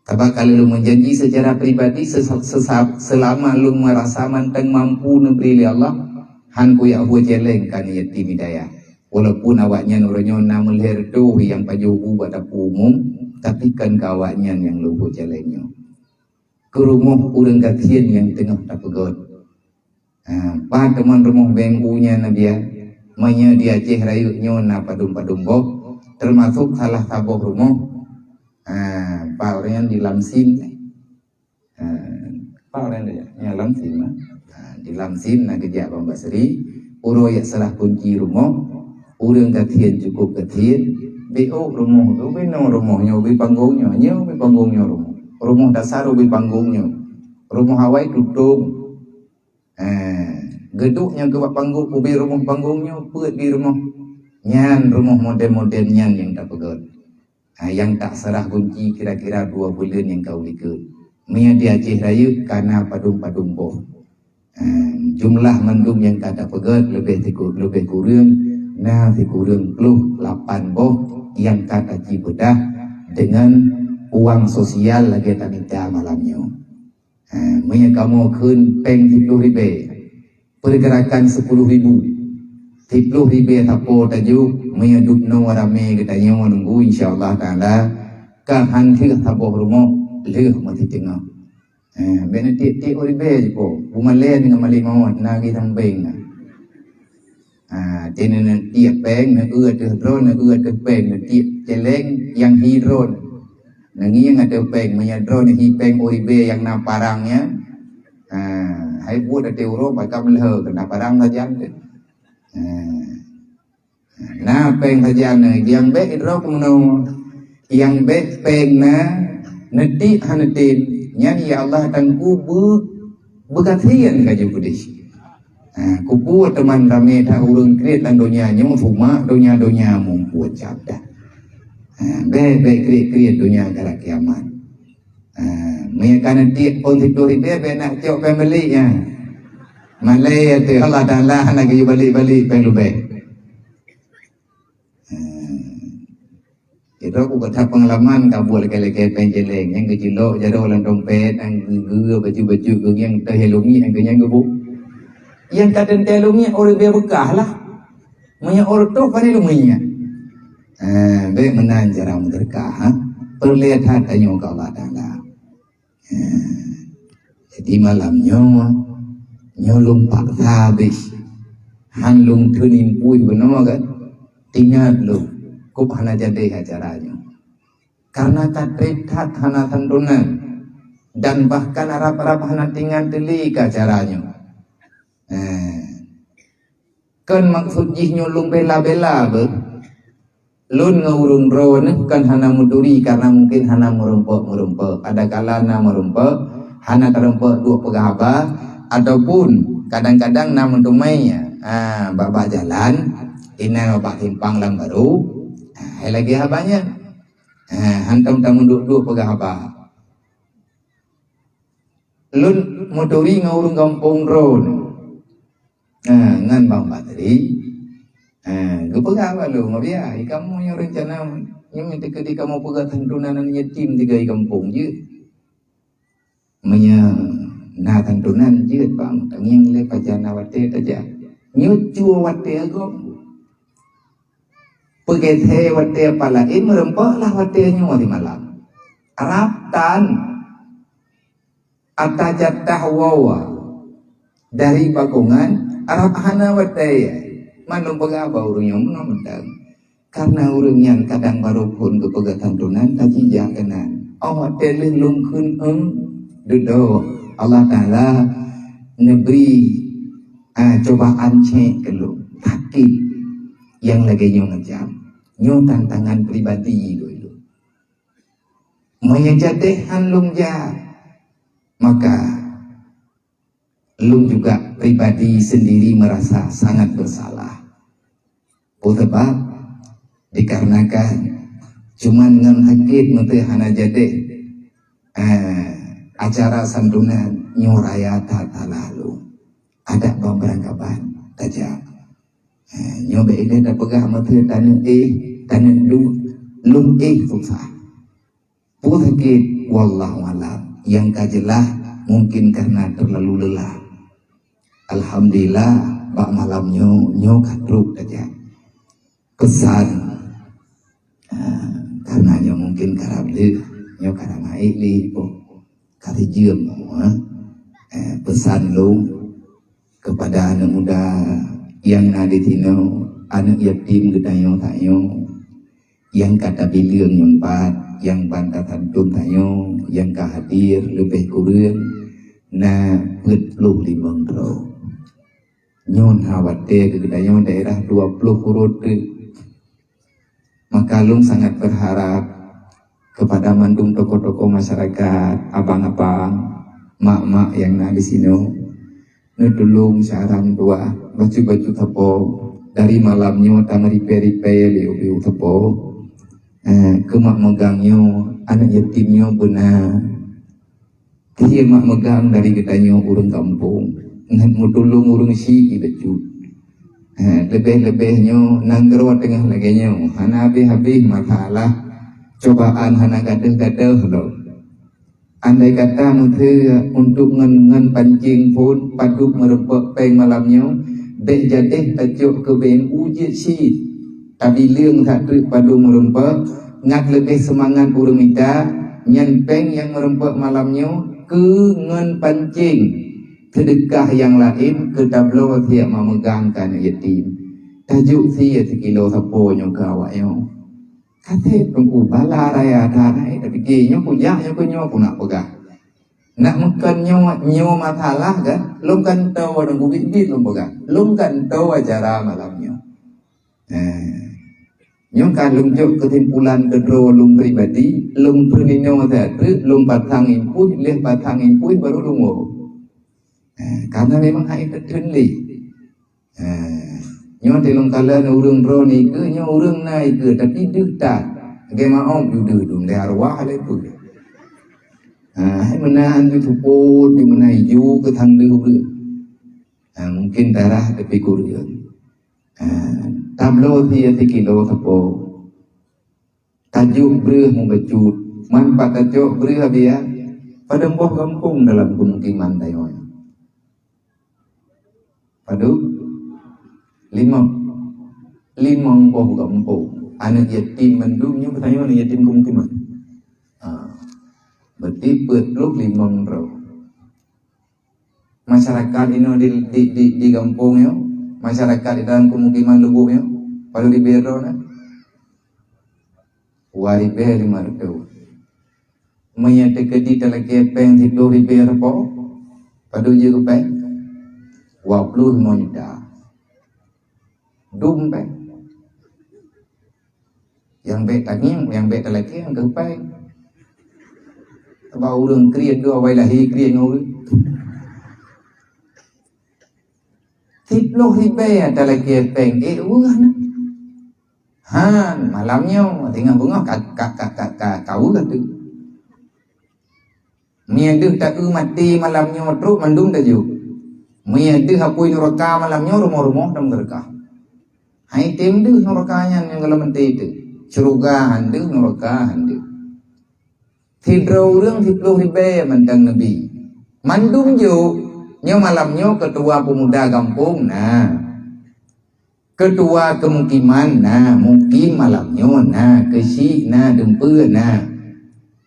tapi kalau lung menjanji secara pribadi selama lung merasa manteng mampu neberi Allah hang kuya huwa jeleng kan yatim daya walaupun awaknya nuranyo namun herdo yang pajuhu pada umum tapi kan kawaknya yang luhu jelengnya ke rumah urang gatian yang tengah tak pegot pak teman rumah bengunya nabiya manya di Aceh rayuknya na padum-padum bok termasuk salah taboh rumah pak orang di Lamsin pak orang ya Lamsin di Lamsin na kerja Pembasri uro ya salah kunci rumah urang gatian cukup gatian BO rumah tu beno rumahnya ubi panggungnya ubi panggungnya rumah dasar ubi panggungnya rumah Hawaii tutup geduknya ke panggung ubi rumah panggungnya put di rumah nyan rumah modern-modern nyan yang tak pegot Yang tak serah kunci kira-kira 2 bulan yang kau ikut. Mia di Aceh Raya karena padung-padung boh. Jumlah mendung yang kata pegat lebih kurang. Nah kurang 8 boh yang kata Cibedah dengan uang sosial lagi tak minta malamnya. Mia kamu kun peng 10.000 pergerakan 10.000 10.000 tapo tajuk mia dukno rame katanya nunggu insyaallah taala kahan thik tapo rumah leh mati tengah bena ti oribe po umale dengan malimau nagi tambeng tenen tiap peng na te drone na te peng na tiap celeng yang hidron nangi yang ada peng mia drone hi peng oribe yang na parangnya hai buat ada euro bakam leh kena parang saja. Nah peng saja yang baik itu kumno yang baik peng na neti hanetin nyanyi ya Allah tangku begatian kaju kudis. Kupu teman rame tak urung kret dan dunia nyong fuma dunia membuat cabda. Baik kret dunia kara kiamat. Mereka nanti untuk duribe benak cok family nya. Malay tu Allah Taala nak balik pelubek. Itu aku kata pengalaman kabul kele-kele penjeleng yang kecilok jado lan dompet ang gege baju-baju yang terhelungi ang kenyang gebu. Yang kadang terhelungi orang bekah lah. Punya orang tu kan luminya. Baik menan jarang berkah. Perlihat anyo ka Allah Taala. Jadi malamnya nyolong pak habis hanlung tunin pui benar kan tinggal lu kup hana jadi acaranya karena kadretat hana tandunan dan bahkan arab hana tinggal teli acaranya kan maksud jih nyolong bela-bela lun ngurung ron kan hana muduri karena mungkin hana merumpok ada kalana merumpok hana terumpok 2 pegahaba ataupun kadang-kadang namun tumainya bapak jalan ina bapak timpang lang baru lagi habanya hantam tamu duduk pegah apa lun motori ngurung kampung ron ngan bang bateri gepegah apa lu ngabia kamu yang rencana yang minta ke kamu pegah tentunan yatim 3 kampung je menya nah tentunan je bang tanging le pajana wate aja nyucu wate agom pegete wate palain merempok lah wate nyu di malam araptan atajatah wawa dari bakungan arap hana wate manung pegaba urung yang menang karena urungnya kadang baru pun ke pegatan tunan tadi janganan awak telih lungkun duduk Allah Ta'ala neberi cobaan cek dulu sakit yang lagi nyo ngejam nyo tantangan pribadi dulu menyajadehan lung ja maka lung juga pribadi sendiri merasa sangat bersalah sebab dikarenakan cuman ngan hakit menteri hana jadeh acara santunan nyoraya tata lalu ada pemberangkapan tajam nyoba ini dah pegah mata tanah lung susah sakit wallahu alam yang kajelah mungkin karena terlalu lelah alhamdulillah bak malam nyo kadruk tajam kesan karena nyo mungkin karab nyo karab naik kata jiem pesan lu kepada anak muda yang ada di tino anak yatim gedayo tayo yang kata bilion nyempat yang bantatan tun tayo yang kahadir lebih kurang na put lu 5 ro nyon hawate ke gedayo daerah 20 kurut maka lung sangat berharap kepada mandung toko-toko masyarakat, abang-abang, mak-mak yang ada di sini, nutulung sarang dua baju-baju tepo dari malamnya tang ripe-ripe liu-liu tepo, ke mak megangnya anak yatimnya benar. Dia mak megang dari katanya urang kampung. Ngan mau tolong urang si baju. Lebih-lebihnya nanggerwa tengah laginya. Hana habis-habis masalah cobaan hana gaduh-gaduh loh. Andai kata menteri untuk ngen pancing pun paduk merepek peng malamnya, dek jadeh tajuk ke BNU je si. Tapi liang tak trik padu merempek, ngat lebih semangat urang minta, nyan peng yang merempek malamnya ke ngen pancing. Sedekah yang lain ke tablo tiap memegangkan yatim. Tajuk si sekilo sapo nyo kawaknya. Kata pengku bala raya tanai tapi kayaknya punya aku nak pegang. Nak makan nyo masalah kan? Lom kan tahu orang bibit lom pegang. Lom kan tahu acara malamnya. Nyo kan lom jok kesimpulan kedua lom pribadi, lom pernino satu, lom batang input, leh batang input baru lom. Karena memang hai tertuli. Nyo telung kala urang ro ni ke nyo urang nai ke tapi deuh tak. Ge maom yu deuh le arwah le tu. Hai menahan tu tuput di menai ju ke thang deuh be. Mungkin darah tapi kurian. Tablo dia kilo sapo. Tajuk breuh membecut. Manfaat tajuk breuh dia pada mbah kampung dalam pemukiman tayo. Padu limang boh kampung anak yatim mendungnya bertanya anak yatim kemukiman berarti petluk limang roh masyarakat ini di kampungnya masyarakat di dalam kemukiman lubuknya pada di bero na waribe 500 menyatakan di dalam kepeng di 2 ribu apa pada uji kepeng 20 juta dompet yang bet taging yang bet lagi yang kepeng bao urang krian dua wai lahi krian ngoi tiploh ribe ada lagi kepeng urang han malamnya tinggal bunga kau tu miaduh tak mati malamnya terus mandung tajuk miaduh hapui neraka malamnya rumah-rumah dalam neraka. Hai tim deuh nerakanya yang kalau menti itu. Cerugahan deuh nerakahan deuh. Tidro urang 10 ribu mentang Nabi. Mandung jo nyo malamnya ketua pemuda kampung nah. Ketua kemukiman nah, mukim malamnya nah, kesi nah, dempe nah.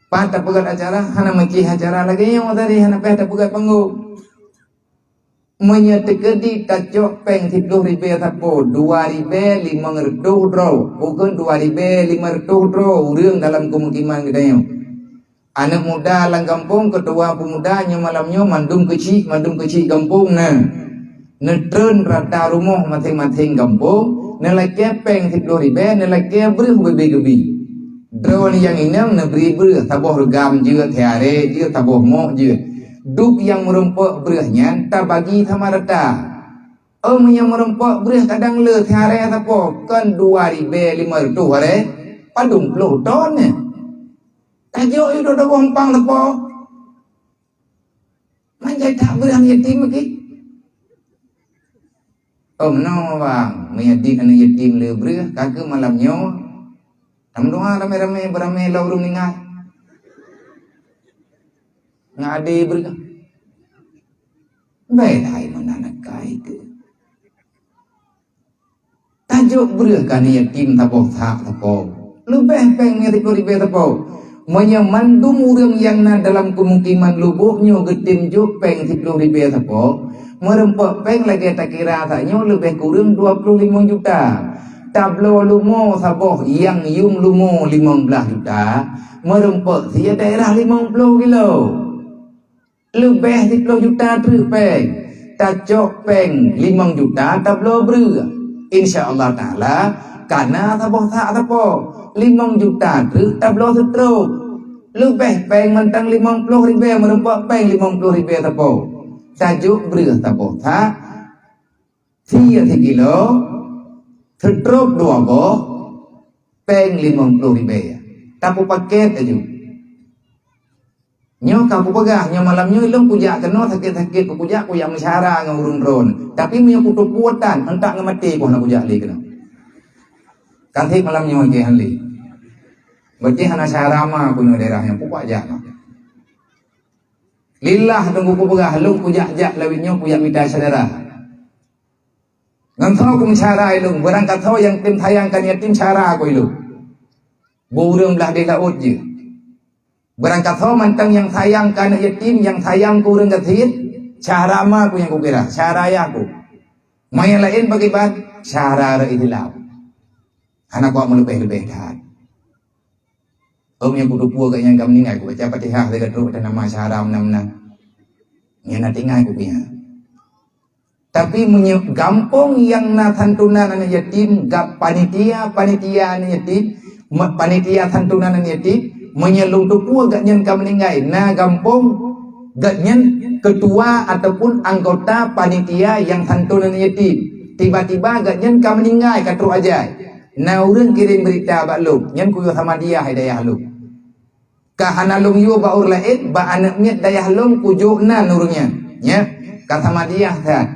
Pada pegat acara hana meki acara lagi yang tadi hana pada pegat panggung. Menyatakan di tajuk peng 10 ribu sapo 2.500 draw bukan 2.500 draw urang dalam kemukiman kita anak muda lang kampung ketua pemudanya malamnya mandum kecil kampung nah netren rata rumah masing-masing kampung nilai kepeng 10 ribu nilai kebrih bebi-bebi draw ni yang inang neberi brih taboh regam je tiare je taboh mok je duk yang merempok berahnya tak bagi sama rata. Yang merempok berah kadang le tiare apa kan 2.500 hare padung 10 ton ne. Tajuk itu dah bompang apa? Manjai tak berah yatim lagi. No bang, menyadik anak yatim le berah kagak malamnya. Doa rame-rame beramai laurung ningat. Ngade berkah baik hai menanak kai ke tajuk berkah ni yatim tapoh tak tapoh lebih peng ni 10 ribu tapoh menyemandung urang yang na dalam kemukiman lubuknya getim juk peng 10 ribu tapoh merempok peng lagi tak kira taknya lebih kurang 25 juta tablo lumo saboh yang yung lumo 15 juta merempok sia daerah 50 kilo lebih 10 juta tu peng tajuk peng 5 juta tablo berua insyaallah taala karena taboh tak tapo 5 juta tu tablo setruk lebih peng mentang 50 ribu merempak peng 50 ribu tapo tajuk berua taboh tak 3 kilo setruk 2 boh peng 50.000 ya. Tapu paket aja. Nyo kamu pegah, nyo malam nyo ilung kujak kena sakit-sakit kujak kujak mesyara ngurung ron. Tapi punya kutu kuatan entak ngemati pun nak kujak li kena. Kantik malam nyo ke hanli. Berarti hana syarama punya daerah yang pupak jak. Lillah tunggu ku pegah lung kujak jak lawin nyo kujak minta saudara. Ngantau ku mesyara ilung, berangkat tau yang tim tayangkan ya tim syara aku ilung. Burung belah di laut je. Berangkat ho mantang yang sayang kana yatim, yang sayang ku urang gatit, cara ma ku yang ku kira, cara ya ku. Maya lain bagi bat, cara ra idilaw. Anak ku melebih-lebih dah. Yang kudu pua ke yang kam ningai ku baca Fatihah dekat ru dan nama cara menang-menang. Nya na tingai ku punya. Tapi gampong yang na santunan anak yatim, gap panitia anak yatim, panitia santunan anak yatim. Menyelung tupu agak nyen kam meninggai na gampong gak nyen ketua ataupun anggota panitia yang santunan yatim tiba-tiba gak nyen kam meninggai katru aja na urang kirim berita bak lu nyen kuyo sama dia hidayah lu kahana lung yu ba ur laid ba anak miet dayah lung kujo na nurnya nya ka sama dia ta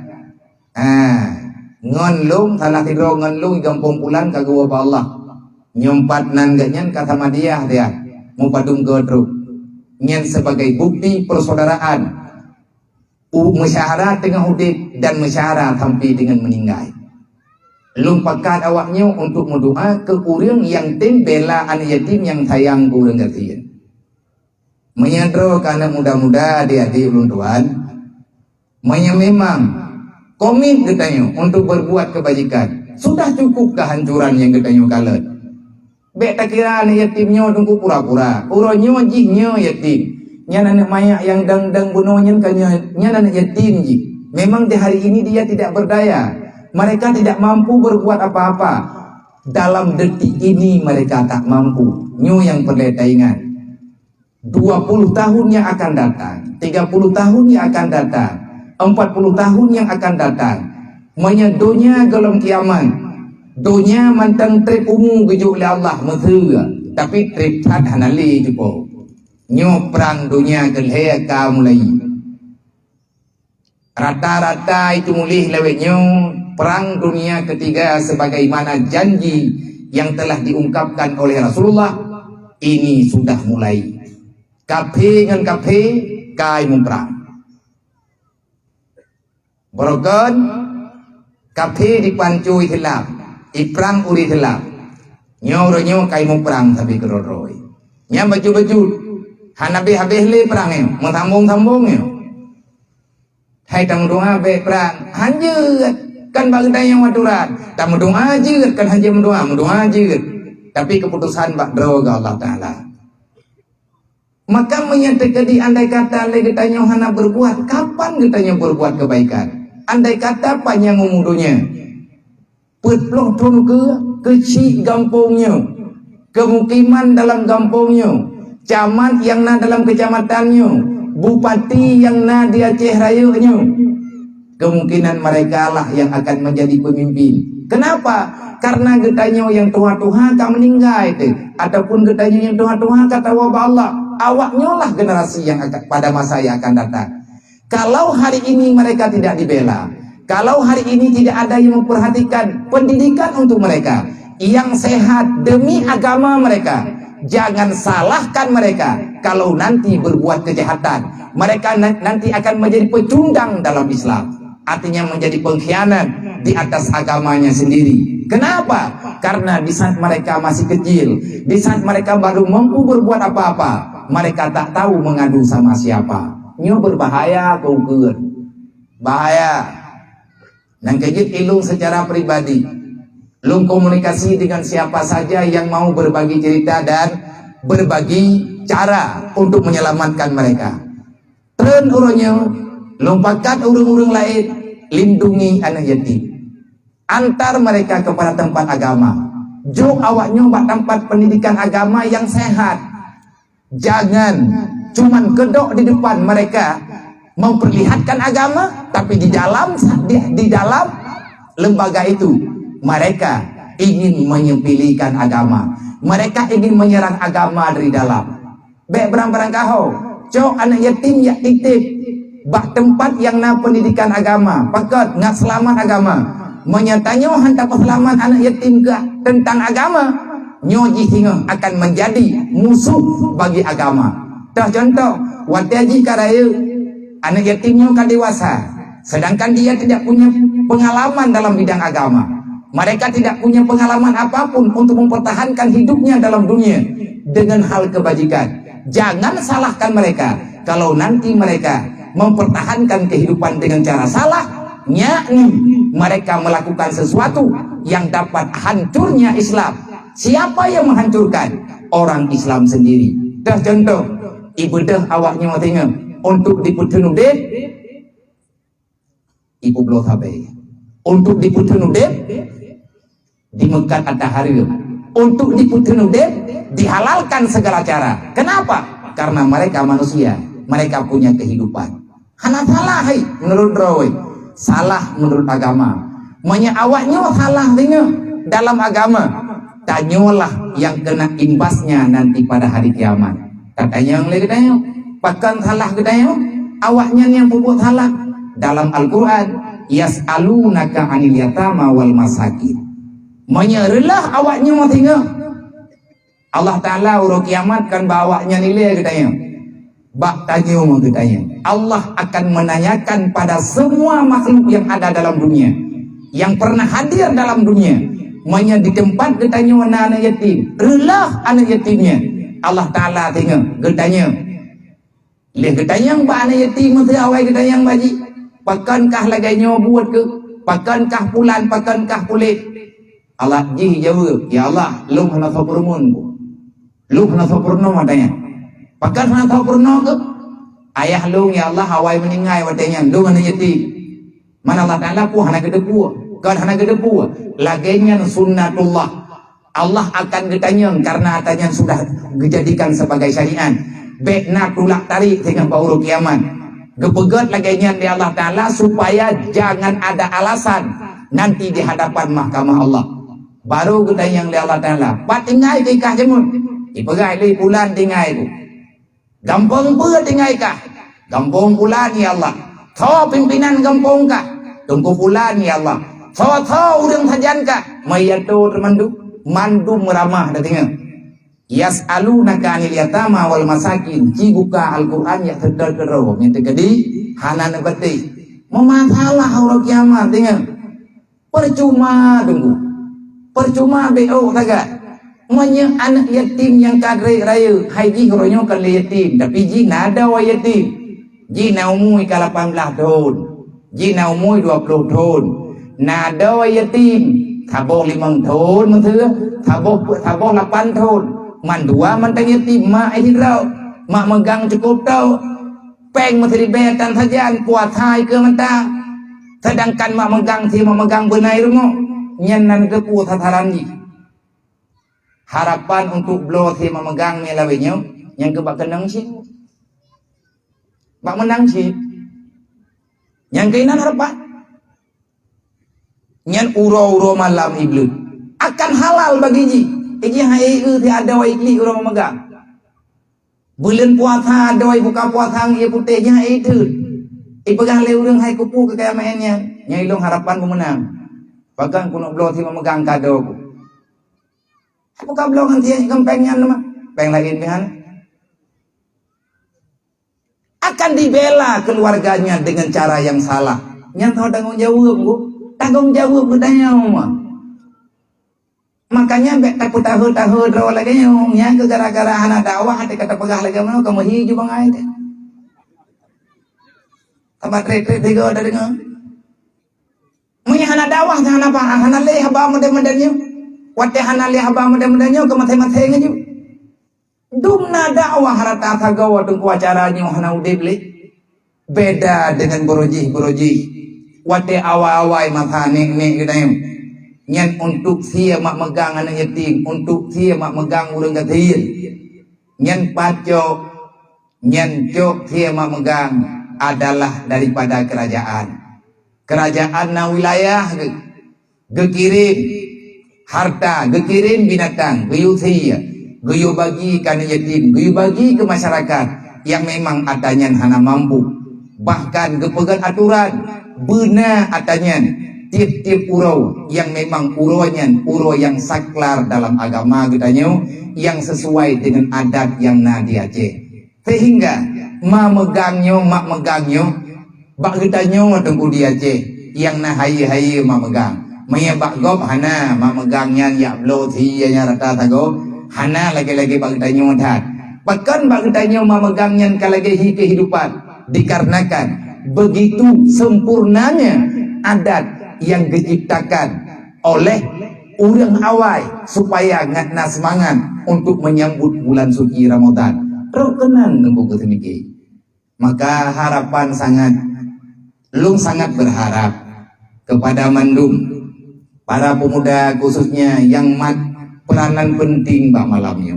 ngon lung salah tidro ngon lung gampong pulang kagua ba Allah nyompat nan gak nyen ka sama dia Mupadung godro nyen sebagai bukti persaudaraan musyawarah tengah udip dan musyawarah sampai dengan meninggal. Lumpakan awaknya untuk mendoa ke urang yang tim bela anak yatim yang sayang ke urang gatiin. Menyadro karena muda-muda adik-adik ulun tuan, memang komit katanya untuk berbuat kebajikan. Sudah cukup kehancuran yang katanya kalah. Bek tak kira anak yatimnya tunggu pura-pura. Uronyo jihnya yatim. Nyan anak mayak yang dang-dang bunuhnya kan nyan anak yatim ji. Memang di hari ini dia tidak berdaya. Mereka tidak mampu berbuat apa-apa. Dalam detik ini mereka tak mampu. Nyo yang perlu ingat. 20 tahun yang akan datang, 30 tahun yang akan datang, 40 tahun yang akan datang. Menyedunya gelom kiamat. Dunia mantang trip umum gejuk oleh Allah methua tapi trip tat hanali jupo nyo perang dunia gelhe ka mulai rata-rata itu mulih lewetnyo perang dunia ketiga sebagaimana janji yang telah diungkapkan oleh Rasulullah ini sudah mulai kafe dengan kafe kai memperang borogon kafe dipancui hilap iprang uri helap nyo kai mo perang tapi keroroi nya baju-baju hanabe habeh le perang yo sambung yo hai tang doa be perang hanjeut kan bagdai yang maturan tam doa jeut kan hanje mendoa jeut tapi keputusan bak droga Allah taala maka menyatakan di andai kata le kita hana berbuat kapan kita berbuat kebaikan andai kata panjang umudunya petlong tun ke kecil gampungnya kemukiman dalam gampungnya camat yang na dalam kecamatannya bupati yang na di Aceh Rayanya kemungkinan mereka lah yang akan menjadi pemimpin. Kenapa? Karena getanya yang tua-tua tak meninggal itu ataupun getanya yang tua-tua kata wabah Allah awaknya lah generasi yang akan, pada masa yang akan datang. Kalau hari ini mereka tidak dibela, kalau hari ini tidak ada yang memperhatikan pendidikan untuk mereka yang sehat demi agama mereka, jangan salahkan mereka kalau nanti berbuat kejahatan. Mereka nanti akan menjadi pecundang dalam Islam, artinya menjadi pengkhianat di atas agamanya sendiri. Kenapa? Karena di saat mereka masih kecil, di saat mereka baru mampu berbuat apa-apa, mereka tak tahu mengadu sama siapa. Nyo berbahaya kau bahaya. Dan kejut ilung secara pribadi, lung komunikasi dengan siapa saja yang mau berbagi cerita dan berbagi cara untuk menyelamatkan mereka. Tren uronyo, lompatkan urung-urung lain, lindungi anak yatim. Antar mereka kepada tempat agama. Jok awaknya buat tempat pendidikan agama yang sehat. Jangan cuman kedok di depan mereka memperlihatkan agama, tapi di dalam lembaga itu mereka ingin menyempilikan agama. Mereka ingin menyerang agama dari dalam. Baik berang-berang kau, cok anak yatim ya titip, bak tempat yang na pendidikan agama, pakat nggak selamat agama. Menyatanya hantar selamat anak yatim ke tentang agama, nyoji hingga akan menjadi musuh bagi agama. Dah contoh, wataji karaya anak yatimnya kan dewasa, sedangkan dia tidak punya pengalaman dalam bidang agama. Mereka tidak punya pengalaman apapun untuk mempertahankan hidupnya dalam dunia dengan hal kebajikan. Jangan salahkan mereka kalau nanti mereka mempertahankan kehidupan dengan cara salah, yakni mereka melakukan sesuatu yang dapat hancurnya Islam. Siapa yang menghancurkan? Orang Islam sendiri. Dah contoh, ibadah awaknya tengok untuk diputunudet, ibu belum sampai. Untuk diputunudet di Mekah ada hari. Untuk diputunudet dihalalkan segala cara. Kenapa? Karena mereka manusia, mereka punya kehidupan. Hana salah menurut Rawi, salah menurut agama. Awaknya salah tengok dalam agama. Tanyalah yang kena imbasnya nanti pada hari kiamat. Katanya yang lagi tanya, bahkan salah katanya, awaknya yang pupuk salah dalam Al-Quran. Yas'alunaka 'anil yatama wal masakin. Menyerelah awaknya mau tengok. Allah Ta'ala urut kiamat kan bawaknya nilai katanya. Bak tanya mau katanya. Allah akan menanyakan pada semua makhluk yang ada dalam dunia, yang pernah hadir dalam dunia, di tempat katanya anak yatim. Relah anak yatimnya. Allah Ta'ala tengok katanya. Lihat katanya yang anak yatim mesti awal katanya yang baji. Pakankah laganya buat ke? Pakankah pulan? Pakankah kulit? Allah jawab, ya Allah, lu hana sopurmun, lu hana sopurno matanya. Pakan hana sopurno ke? Ayah lu ya Allah hawai meningai watanya, lu hana yatim. Mana Allah Ta'ala ku hana gedepu, kan hana gedepu. Laganya sunnatullah. Allah akan getanya karena atanya sudah dijadikan sebagai syariat. Bekna tulak tarik dengan bauru kiamat. Gepegat laganya di Allah Ta'ala supaya jangan ada alasan nanti di hadapan mahkamah Allah. Baru kita yang di Allah Ta'ala pat tinggai ke ikah jemun ipagai li pulan tinggai ku gampang pula tinggai kah gampang pulan ya Allah tho pimpinan gampang kah tunggu pulan ya Allah tho udang sajan kah mayato mandu meramah dah tengok. Yas'alunaka 'anil yatama wal masakin. Ci buka Al-Qur'an ya terderong yang terjadi hanan beti memasalah orang kiamat tengok. Percuma tunggu. Percuma beo taga. Anak yatim yang kadre raya haji horonya kan yatim, tapi ji nada wa yatim. Ji na umui ka 18 tahun. Ji na umui 20 tahun. Nada wa yatim. Thabo 5 tahun man thưa. Thabo 8 tahun. Man dua man tang yatim mak ai rau. Mak megang cukup tau. Peng man terlibetan saja kuat hai ke mentang. Sedangkan mak megang benai rumah nyanan ke pu tataran ni. Harapan untuk blo si memegang ni lawenya yang ke bak kenang si. Bak menang si. Yang keinan harapan. Nyan uro-uro malam iblis. Akan halal bagi ji. Iji hai ti ada wa ikli uro memegang. Bulan puasa ada wa buka puasa ia putihnya itu. Ipegang le urang hai kupu ke kaya mainnya. Nyai long harapan memenang. Bahkan kuno blo si memegang kado. Buka blo kan dia gempengnya nama. Peng lagi pihan. Akan dibela keluarganya dengan cara yang salah. Nyang tahu tanggung jawab bu. Tanggung jawab budaya mah. Makanya bek tak tahu draw lagi yang ke gara-gara anak dakwah hati kata pegah lagi mana kamu hiju bang ai teh. Tempat retret tiga ada dengan. Munya hana dakwah jangan apa hana leh haba mudah-mudahnya. Wate hana leh haba mudah-mudahnya ke mate-mate ngaju. Dumna dakwah harata tagawa tungku acaranya hana udibli. Beda dengan boroji. Wate awai-awai matane ni kita yang. Nyan untuk sia mak megang anak yatim, untuk sia mak megang urang gatiin. Nyan paco, nyan cok sia mak megang adalah daripada kerajaan. Kerajaan na wilayah gekirim harta, gekirim binatang, geyu thia, geyu bagi kana yatim, geyu bagi ke masyarakat yang memang adanya hana mampu. Bahkan gepegan aturan beuna adanya tiap-tiap urau yang memang uraunya urau yang saklar dalam agama katanya, yang sesuai dengan adat yang na di Aceh. Sehingga mak megangnya bak katanya tengku di Aceh yang na hai mak megang. Maya bak gop hana mak megangnya ya blo thianya rata tago hana lagi-lagi bak katanya tat. Bahkan bak katanya mak megangnya kalagi kehidupan dikarenakan begitu sempurnanya adat yang diciptakan oleh orang awal supaya ngatna semangat untuk menyambut bulan suci Ramadan. Rokenan nunggu ketemiki. Maka harapan sangat berharap kepada mandum para pemuda khususnya yang peranan penting bak malamnya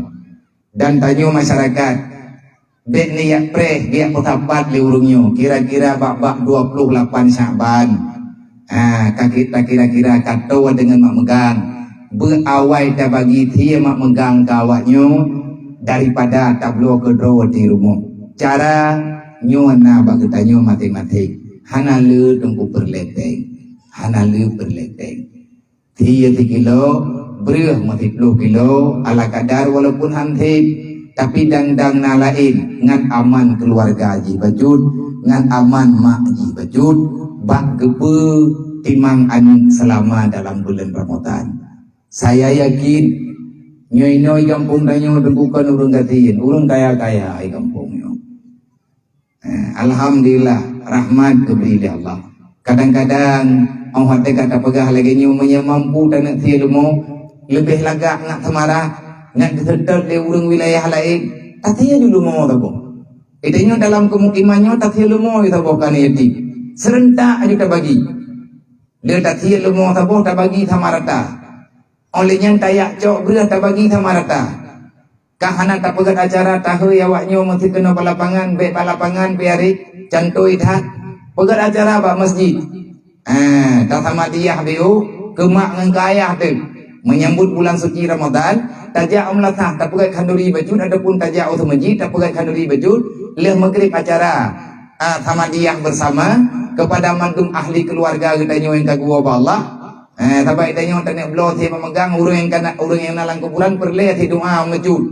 dan tanyo masyarakat dek niat preh dia petapat li urungnya kira-kira bak 28 Syaban. Kita kira-kira katawa dengan mak megang berawai dah bagi dia mak megang kawaknya daripada tablo kedua di rumah. Cara nyona bak tanyo mati-mati hana le tunggu berleteng dia 3 kilo berih mati 10 kilo ala kadar walaupun hantip tapi dang-dang na lain ngan aman keluarga haji bajud ngan aman mak haji bajud bak gepe timang an selama dalam bulan Ramadan. Saya yakin nyoy kampung danyo bukan urang gatiin urang kaya-kaya ai kampungnya. Alhamdulillah rahmat keberi Allah. Kadang-kadang orang hati kata pegah lagi nyumanya mampu dan nak tiada mau lebih lagak nak semarah nak disedot di urang wilayah lain tatinya dulu mau tahu idenya dalam kemukimannya tatinya dulu mau tahu kan yatim serentak aja tak bagi dia tatinya dulu mau tahu tak bagi sama rata olehnya tayak cok berat tak bagi sama rata kahana tak pegat acara tahu ya waknya mesti kena balapangan baik balapangan biari cantoi dah pegat acara apa masjid tak sama dia biu kemak ngengkayah tu menyambut bulan suci Ramadan tajak umlatah tak pegat kanduri bajud adapun tajak utuh masjid tak pegat kanduri bajud leh maghrib acara sama dia bersama kepada mandum ahli keluarga katanya yang kagua Allah tabai tanya tanya belo ti memegang urang yang nalang kuburan perle ti doa masjid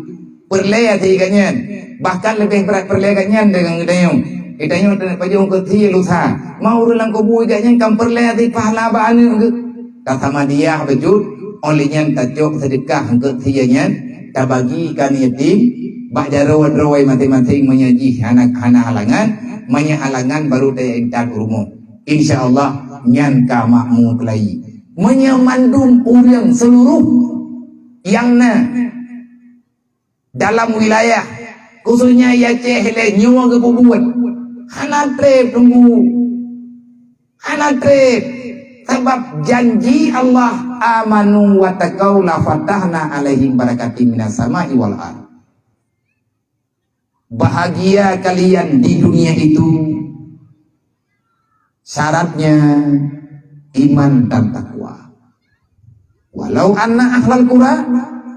perle ti kanyan bahkan lebih berat perle kanyan dengan katanya itanya tanya pajong ke ti lusa mau urang kubur kanyan kam perle ti pahala baan kata dia bajud olehnya tajuk sedekah ke tianya tak bagikan yatim bak jaro-jaro masing-masing menyaji anak-anak halangan baru daya intan rumah insyaallah nyan ka makmu kelai menyamandum urang seluruh yang dalam wilayah khususnya Aceh le nyawa ke bubuat hana trep tunggu hana trep sebab janji Allah amanu wa taqaw la fatahna alaihim barakatim minas sama'i wal ardh. Bahagia kalian di dunia itu syaratnya iman dan takwa. Walau anna ahlal qura,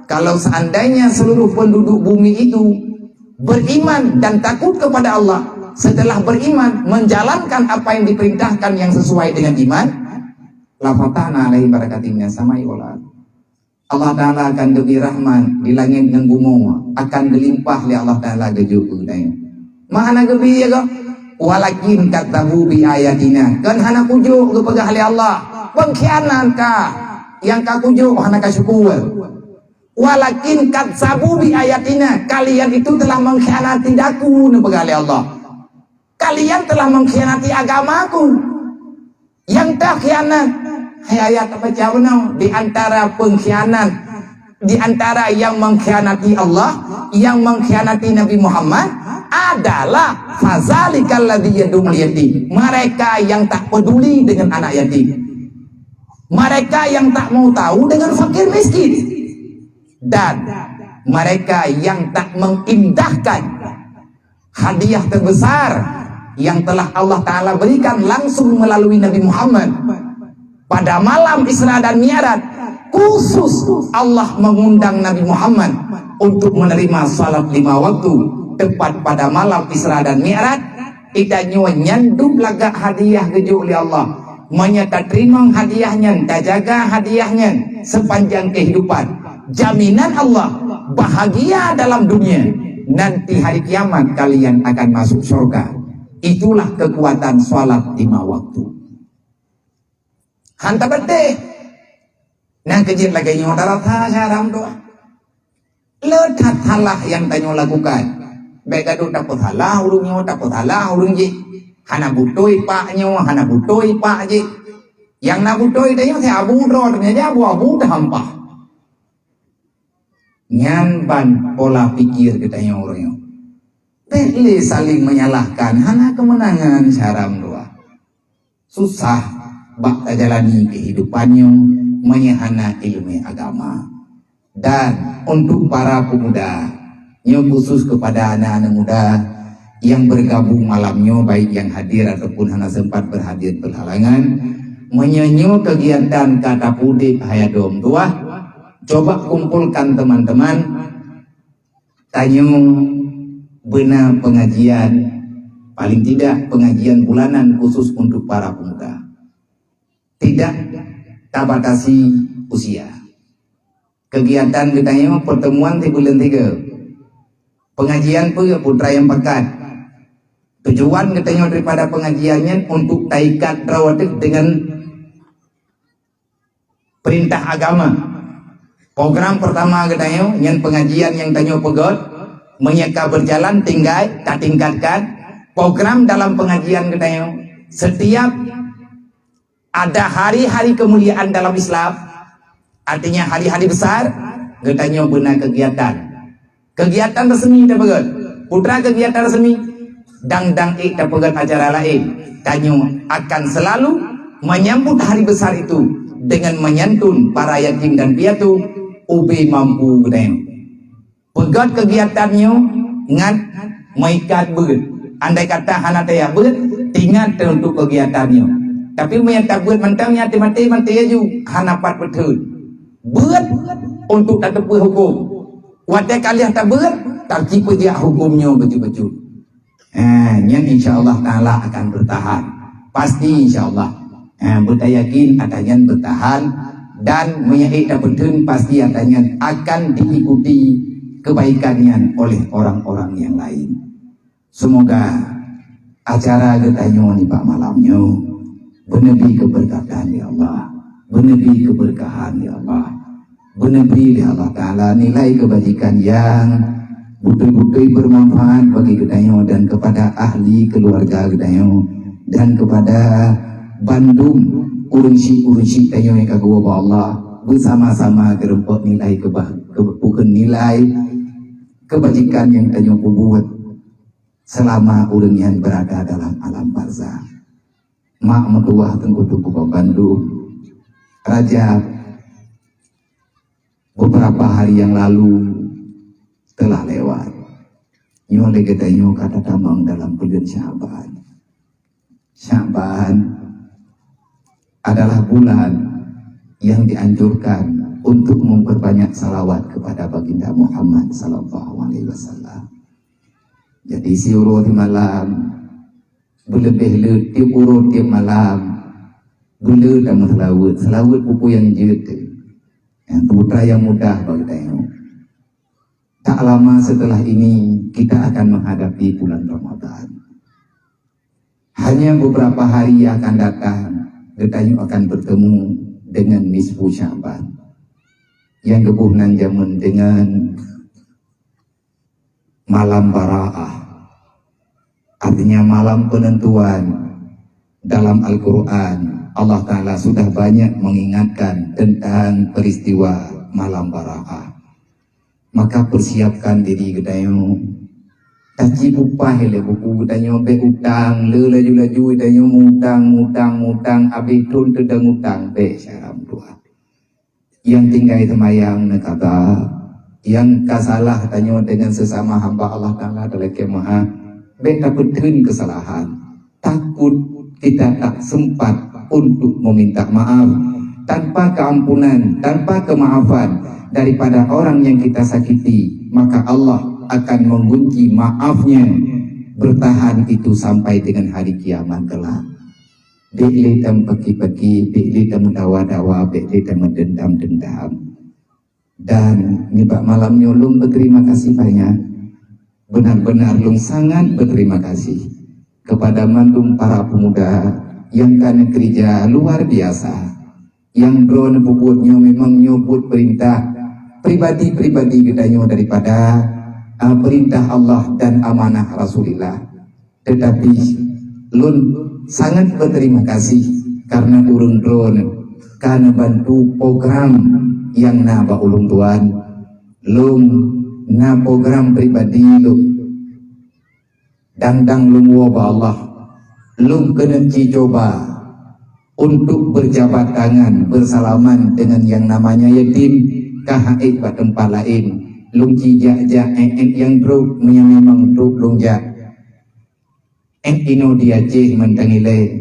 kalau seandainya seluruh penduduk bumi itu beriman dan takut kepada Allah, setelah beriman menjalankan apa yang diperintahkan yang sesuai dengan iman, la fatahna alaihi barakatin minas sama'i wal ardh. Allah Ta'ala akan diberi rahmat di langit dan bumi, akan dilimpah oleh Allah Ta'ala gejuku daya. Mana gebi ya kau? Walakin katabu bi ayatina. Kan hana kujuk ke pegah oleh Allah. Pengkhianat kah? Yang kau kujuk hana kasyukur. Walakin katabu bi ayatina. Kalian itu telah mengkhianati daku ke pegah oleh Allah. Kalian telah mengkhianati agamaku. Yang tak khianat ayat apa jauh di antara pengkhianat, di antara yang mengkhianati Allah, yang mengkhianati Nabi Muhammad adalah fazalikal ladzi yadumul yatim. Mereka yang tak peduli dengan anak yatim, mereka yang tak mau tahu dengan fakir miskin, dan mereka yang tak mengindahkan hadiah terbesar yang telah Allah Ta'ala berikan langsung melalui Nabi Muhammad pada malam Isra dan Mi'raj, khusus Allah mengundang Nabi Muhammad untuk menerima salat 5 waktu tepat pada malam Isra dan Mi'raj. Kita nyandung lagak hadiah keju oleh Allah, menyata terima hadiahnya, tak jaga hadiahnya sepanjang kehidupan. Jaminan Allah bahagia dalam dunia, nanti hari kiamat kalian akan masuk surga. Itulah kekuatan salat 5 waktu. Hantar betul. Nah kejit lagi nyo darat haram doa. Letat halah yang tanyo lakukan. Baik aduk dapat halah urung nyo, dapat halah urung je. Hana butoi pak nyo, hana butoi pak je. Yang nak butoi tanyo saya abu ro ternyata abu dah hampah. Nyan ban pola pikir kita nyo orang nyo. Boleh saling menyalahkan, hana kemenangan haram doa. Susah bak jalani kehidupannya, menyehana ilmu agama. Dan untuk para pemuda, yang khusus kepada anak-anak muda yang bergabung malamnya, baik yang hadir ataupun hanya sempat berhadir berhalangan, menyanyi kegiatan kata pudik hayadom tua. Coba kumpulkan teman-teman, tanya benar pengajian, paling tidak pengajian bulanan khusus untuk para pemuda. Tidak tabatasi usia. Kegiatan kita pertemuan di bulan 3. Pengajian putra yang pekat. Tujuan kita daripada pengajiannya untuk taikat rawatik dengan perintah agama. Program pertama kita yang pengajian yang tanya pegot menyeka berjalan tinggal tak tingkatkan. Program dalam pengajian kita setiap ada hari-hari kemuliaan dalam Islam, artinya hari-hari besar, katanya benar kegiatan. Kegiatan resmi tak pegat. Putra kegiatan resmi, dang-dang tak pegat acara lain. Tanya akan selalu menyambut hari besar itu dengan menyantun para yatim dan piatu, ubi mampu katanya. Pegat kegiatannya, ngat maikat ber. Andai kata hanataya ber, tingat untuk kegiatannya. Tapi menyata buat mentang mati aju hanapat betul. Buat untuk tak tepuh hukum. Wadah kalian tak buat, tak cipu dia hukumnya betul-betul. Yang insyaAllah ta'ala akan bertahan. Pasti insyaAllah. Bertayakin adanya bertahan. Dan menyata betul pasti adanya akan diikuti kebaikannya oleh orang-orang yang lain. Semoga acara getanya nih Pak malamnya benebi keberkatan ya Allah, benebi keberkahan ya Allah, benebi ya Allah Ta'ala nilai kebajikan yang betul-betul bermanfaat bagi kita dan kepada ahli keluarga kita dan kepada Bandung urunsi kita yang kagum Allah bersama-sama gerempok nilai bukan nilai kebajikan yang kita buat selama urun yang berada dalam alam barzah. Mak metuah tengkutu Buka Bandung Rajab beberapa hari yang lalu telah lewat. Nyole kita kata tamang dalam bulan Syaban. Syaban adalah bulan yang dianjurkan untuk memperbanyak salawat kepada baginda Muhammad sallallahu alaihi wasallam. Jadi siuruh di malam berlebih tiap urut tiap malam gula dan selawat buku yang jut yang putra yang mudah bagi kita. Tak lama setelah ini kita akan menghadapi bulan Ramadan. Hanya beberapa hari yang akan datang kita akan bertemu dengan nisfu Syaban yang kebunan jamun dengan malam Bara'ah. Artinya malam penentuan. Dalam Al-Quran Allah Ta'ala sudah banyak mengingatkan tentang peristiwa malam Bara'ah. Maka persiapkan diri kita taji upah hele buku kita be utang laju-laju kita mutang habis tun tedang utang be syaram doa. Yang tinggal semayang nekata yang kasalah tanya dengan sesama hamba Allah Ta'ala adalah kemaha beta betul kesalahan, takut kita tak sempat untuk meminta maaf tanpa keampunan, tanpa kemaafan daripada orang yang kita sakiti, maka Allah akan mengunci maafnya bertahan itu sampai dengan hari kiamat kelak. Bikli tam peki-peki, bikli tam dawa-dawa, bikli tam dendam-dendam. Dan nyebab malamnya lung berterima kasih banyak. Benar-benar lung sangat berterima kasih kepada mandum para pemuda yang kan kerja luar biasa. Yang drone bubutnya memang nyebut perintah pribadi-pribadi gedanya daripada perintah Allah dan amanah Rasulullah. Tetapi lun sangat berterima kasih karena urung drone karena bantu program yang naba ulung tuan lung na program pribadi lung dang lung wabah Allah lung kena coba untuk berjabat tangan bersalaman dengan yang namanya yatim kahaid pada tempat lain lung cijak yang truk memang truk lung jak ino dia cih mentangile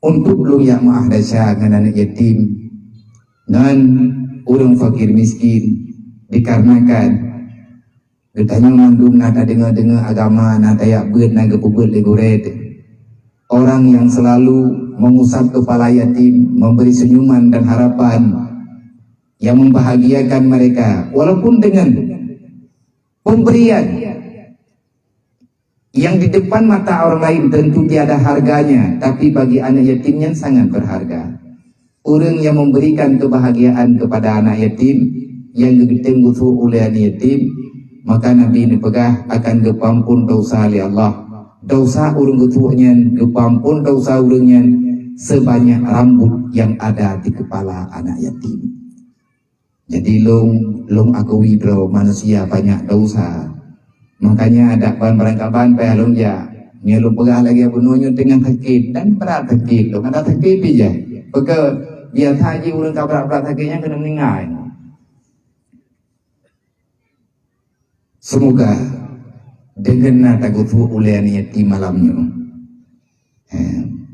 untuk lung yang maah dasya dengan anak yatim dengan orang fakir miskin dikarenakan ditanya mandum nada dengar agama nada yak beut naga pubut leguret orang yang selalu mengusap kepala yatim, memberi senyuman dan harapan yang membahagiakan mereka walaupun dengan pemberian yang di depan mata orang lain tentu tiada harganya, tapi bagi anak yatimnya sangat berharga. Orang yang memberikan kebahagiaan kepada anak yatim yang ditunggu oleh anak yatim, maka Nabi ini pegah akan kepampun dosa oleh Allah. Dosa orang ketuanya kepampun dosa orangnya sebanyak rambut yang ada di kepala anak yatim. Jadi long aku widro manusia banyak dosa. Makanya ada barang-barang pelong ya. Nyelung pegah lagi bunuhnya dengan sakit dan berat sakit. Long ada sakit aja. Maka biar haji orang berat sakitnya kena meninggal. Semoga dengan nada gufu oleh yatim malamnya.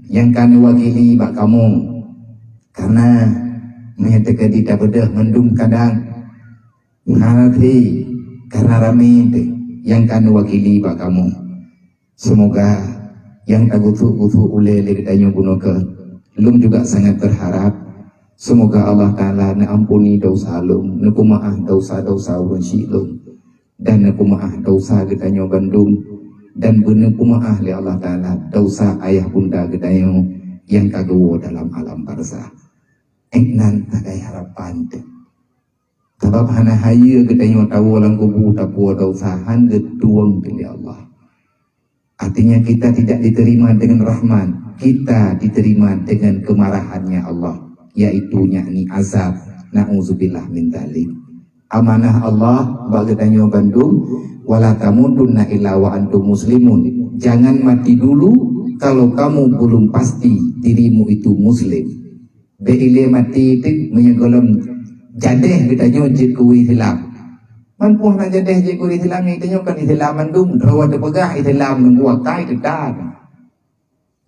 Yang kami wakili bak kamu karena menyatakan tidak bedah mendung kadang nanti karena rame yang kami wakili bak kamu semoga yang tak gufu oleh legetanya bunuh lum juga sangat berharap semoga Allah Ta'ala ampuni dosa lum nekumaah dosa-dosa urun lum dan nekumaah dosa getanya gandum dan benar kumaah li Allah Ta'ala dosa ayah bunda gedayo yang kagawa dalam alam barzah nan tagai harapan sebab hana haya gedayo tahu lang kubu tapu dosa hande tuang pilih Allah artinya kita tidak diterima dengan rahman kita diterima dengan kemarahannya Allah yaitu yakni azab na'udzubillah min dzalik amanah Allah bagetanya Bandung wala tamutunna illa wa antum muslimun jangan mati dulu kalau kamu belum pasti dirimu itu muslim beile mati itu menyegolam jadeh ditanya jid kuwi Islam mampu nak jadeh jid kuwi Islam ni tanya kan Islam mandum rawa de pegah Islam nunggu kai dekat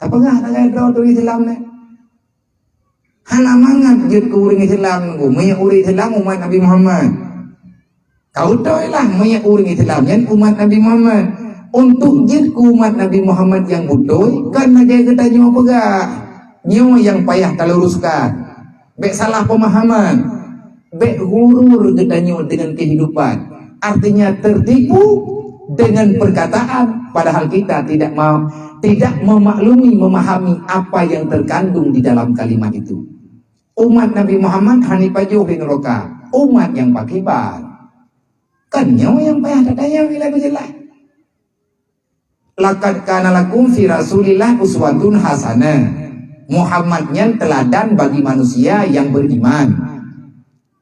tak pegah nak gadraw tu Islam ni hana mangat jid kuwi Islam nunggu maya uri Islam umat Nabi Muhammad. Kau tahulah banyak orang Islam yang umat Nabi Muhammad untuk jirku umat Nabi Muhammad yang butuh kan dia kata nyawa pegah nyawa yang payah terluruskan baik salah pemahaman baik hurur kata nyawa dengan kehidupan artinya tertipu dengan perkataan padahal kita tidak memaklumi memahami apa yang terkandung di dalam kalimat itu. Umat Nabi Muhammad hanipajuh bin roka umat yang pakibar kan nyawa yang payah dadanya bila berjelas laqad kana lakum fi rasulillah uswatun hasanah Muhammadnya teladan bagi manusia yang beriman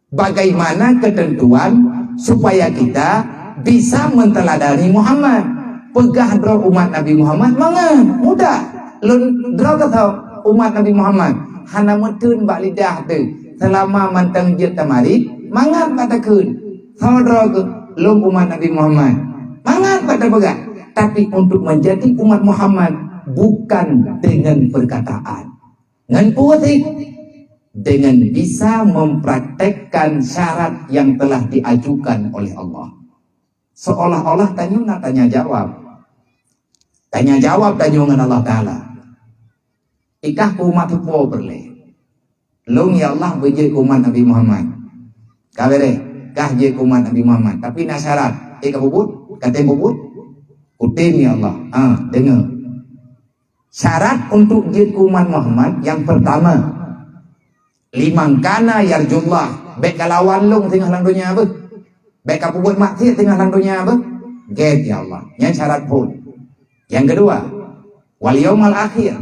bagaimana ketentuan supaya kita bisa menteladani Muhammad pegah draw umat Nabi Muhammad mangan mudah lun draw kata umat Nabi Muhammad hana metun bak lidah tu selama mantang jet tamari mangan katakeun saudara lum umat Nabi Muhammad mangat pada pegang tapi untuk menjadi umat Muhammad bukan dengan perkataan dengan politik dengan bisa mempraktekkan syarat yang telah diajukan oleh Allah. Seolah-olah tanya jawab. Tanya jawab dengan Allah Ta'ala. Ikah kumat po berle. Long ya Allah bejek kumat Nabi Muhammad. Kabere, kah je kumat Nabi Muhammad. Tapi nak syarat. Ikah bubut, kata bubut. Kutin ya Allah. Dengar. Syarat untuk je kumat Muhammad yang pertama. Limangkana yarjullah. Baik kalawan long tengah langdonya apa? Baik kau buat maksiat tengah langdonya apa? Get ya Allah. Yang syarat pun. Yang kedua, wal yaumal akhir.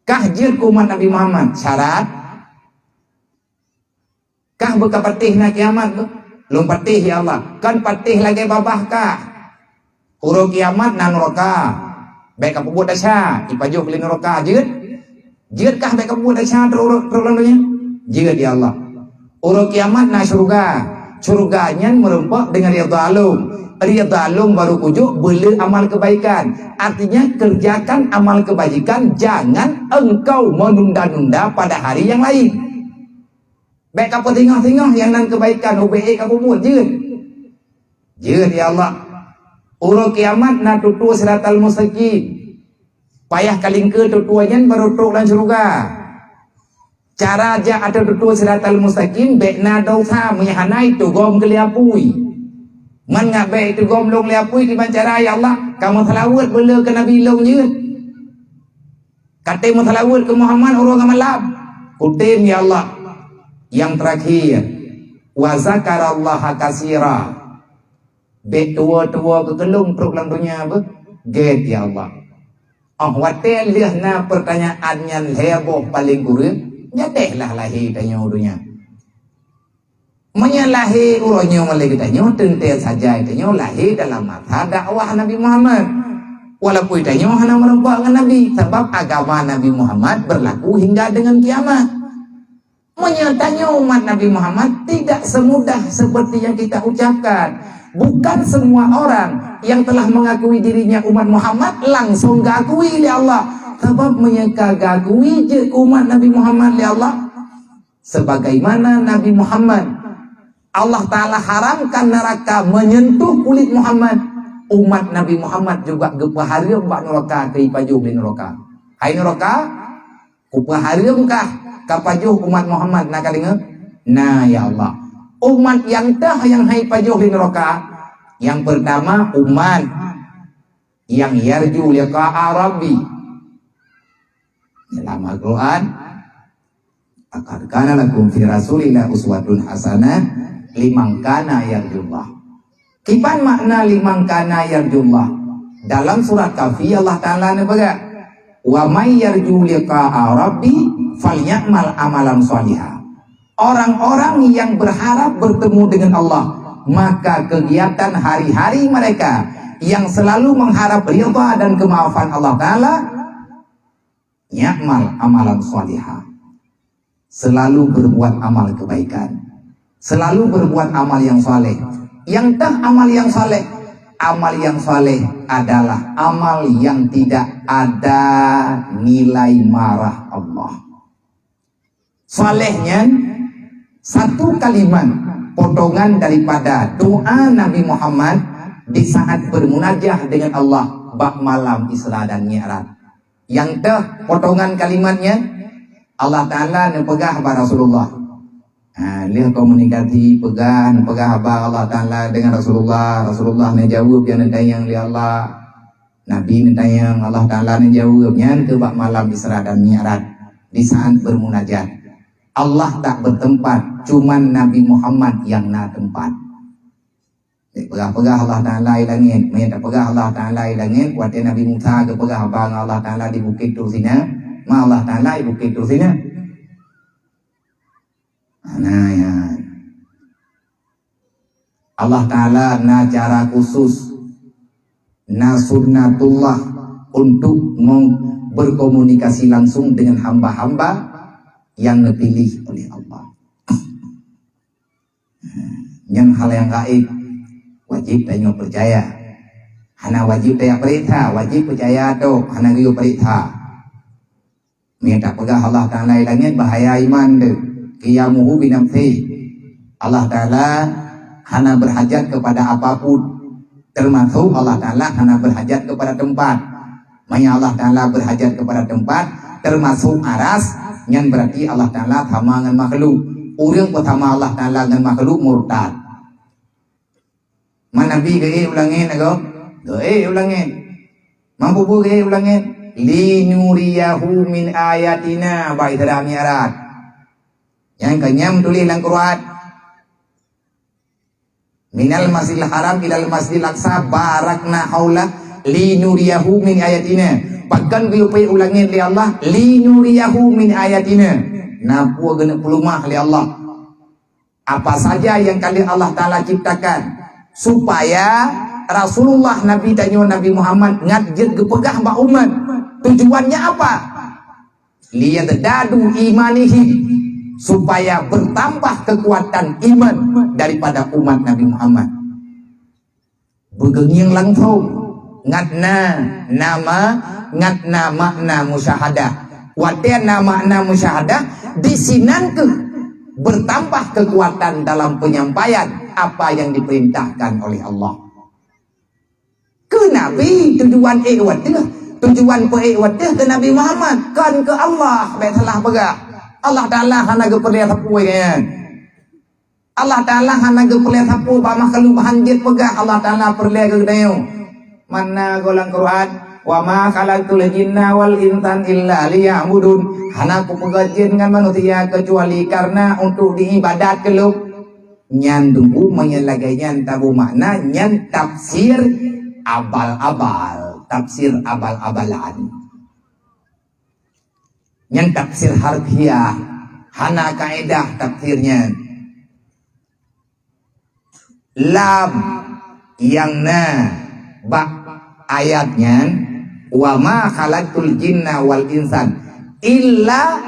Kah jir kumat Nabi Muhammad syarat? Kah buka patih na kiamat bu? Lum patih ya Allah. Kan patih lagi babah kah? Uro kiamat na neraka. Baik kau buat dasar, ipajuh beli neraka jir. Jir kah baik kau buat dasar terlalunya? Jir ya Allah. Uro kiamat na surga. Surganya merempak dengan riyadhul alum. Riyadhul alum baru ujuk beli amal kebaikan. Artinya kerjakan amal kebajikan, jangan engkau menunda-nunda pada hari yang lain. Baik apa tengah-tengah yang nan kebaikan UBE kamu buat jeun. Jeun ya Allah. Uro kiamat na tutu siratal mustaqim. Payah kalingke tutuannya baru tuk dan surga. Cara aja ada tutu siratal mustaqim bekna dosa menyahanai tu gom keliapui. Man ngak baik tu gom long liapui di cara ya Allah. Kamu salawat bela ke Nabi long jeun. Kata mu salawat ke Muhammad orang malam. Kutim ya Allah. Yang terakhir, wa zakarallaha katsira. Bek tua-tua kegelung perut lang dunia apa? Get ya Allah. Watel liahna pertanyaan yang heboh paling kurang. Jadehlah lahir tanya dunia. Menyalahi uronya malai tanya tentel saja tanya lahir dalam mata dakwah Nabi Muhammad. Walaupun tanya hana merempak dengan Nabi, sebab agama Nabi Muhammad berlaku hingga dengan kiamat. Menyatanya umat Nabi Muhammad tidak semudah seperti yang kita ucapkan. Bukan semua orang yang telah mengakui dirinya umat Muhammad langsung gakui oleh Allah. Sebab menyekagakui je umat Nabi Muhammad oleh Allah. Sebagaimana Nabi Muhammad, Allah Ta'ala haramkan neraka menyentuh kulit Muhammad. Umat Nabi Muhammad juga gepaharim bak neraka ke ipajuh di neraka. Hai neraka, kupaharim kah kapajuh umat Muhammad nak kalinga? Nah ya Allah. Umat yang dah yang hai pajuh di neraka. Yang pertama umat yang yarju liqa'a rabbi. Dalam Al-Quran, laqad kana lakum fi Rasulillah uswatun hasanah liman kana yarjullah. Kipan makna liman kana yarjullah? Dalam surat Kahfi Allah Ta'ala nebaga, wa may yarju liqa'a rabbi falyamal amalan shalihah. Orang-orang yang berharap bertemu dengan Allah, maka kegiatan hari-hari mereka yang selalu mengharap ridha dan kemaafan Allah Ta'ala, ya'mal amalan shalihah. Selalu berbuat amal kebaikan, selalu berbuat amal yang saleh. Yang tak amal yang saleh, amal yang saleh adalah amal yang tidak ada nilai marah Allah. Salehnya satu kalimat potongan daripada doa Nabi Muhammad di saat bermunajah dengan Allah bak malam Isra dan Mi'raj. Yang dah potongan kalimatnya Allah Ta'ala nepegah pada Rasulullah. Lihat komunikasi pegah abang Allah Ta'ala dengan Rasulullah. Rasulullah ne jawab yang netayang li Allah. Nabi netayang Allah Ta'ala ne jawabnya ke bak malam Isra dan Mi'raj di saat bermunajat. Allah tak bertempat, cuman Nabi Muhammad yang na tempat. Pegah Allah Ta'ala di langit, tak pegah Allah Ta'ala di langit. Waktu Nabi Musa ke pegah abang Allah Ta'ala di bukit Tursina, ma Allah Ta'ala di bukit Tursina. Nah ya, Allah Ta'ala na cara khusus, na sunnatullah untuk berkomunikasi langsung dengan hamba-hamba yang dipilih oleh Allah. Yang hal yang gaib wajib tanya percaya. Hana wajib tanya perintah, wajib percaya tu hana riu perintah. Minta pegah Allah Ta'ala langit bahaya iman de. Qiyamuhu binamthi. Allah Ta'ala hana berhajat kepada apapun. Termasuk Allah Ta'ala hana berhajat kepada tempat. Maya Allah Ta'ala berhajat kepada tempat. Termasuk aras. Yang berarti Allah Ta'ala sama dengan makhluk. Orang pertama Allah Ta'ala dengan makhluk murtad. Man Nabi ke ulangin ako? Ulangin. Mampu bu ke ulangin? Linuriyahu min ayatina. Baik terang miarat. Yang kenyam tulis dalam Quran. Minal masjidil haram ilal masjidil aqsa barakna haula linuriyahu min ayatina. Pakan kuyupai ulangin li Allah linuriyahu min ayatina. Napua gena pelumah li Allah. Apa saja yang kali Allah Ta'ala ciptakan supaya Rasulullah Nabi tanya Nabi Muhammad ngajit kepegah mbak umat. Tujuannya apa? Liyadadu imanihi, supaya bertambah kekuatan iman daripada umat Nabi Muhammad. Begengiang langsung ngatna makna musyahadah. Watiana makna musyahadah disinanke bertambah kekuatan dalam penyampaian apa yang diperintahkan oleh Allah. Ke Nabi tujuan tujuan ke Nabi Muhammad kan ke Allah salah pegah. Allah Ta'ala hana ke perlihat sapu kan. Allah Ta'ala hana ke perlihat sapu bamah kalau hanjit pegah Allah Ta'ala perlihat ke dayo. Mana golang Quran wa ma khalaqtul jinna wal insan illa liya'budun. Hana ku pegah jin dengan manusia kecuali karena untuk diibadat keluk. Nyan tunggu menyelagainya tabu makna nyan tafsir abal-abal, tafsir abal-abalan. Yang tafsir harfiah hana kaidah tafsirnya lam yang bak ayatnya wa ma khalaqtul jinna wal insan illa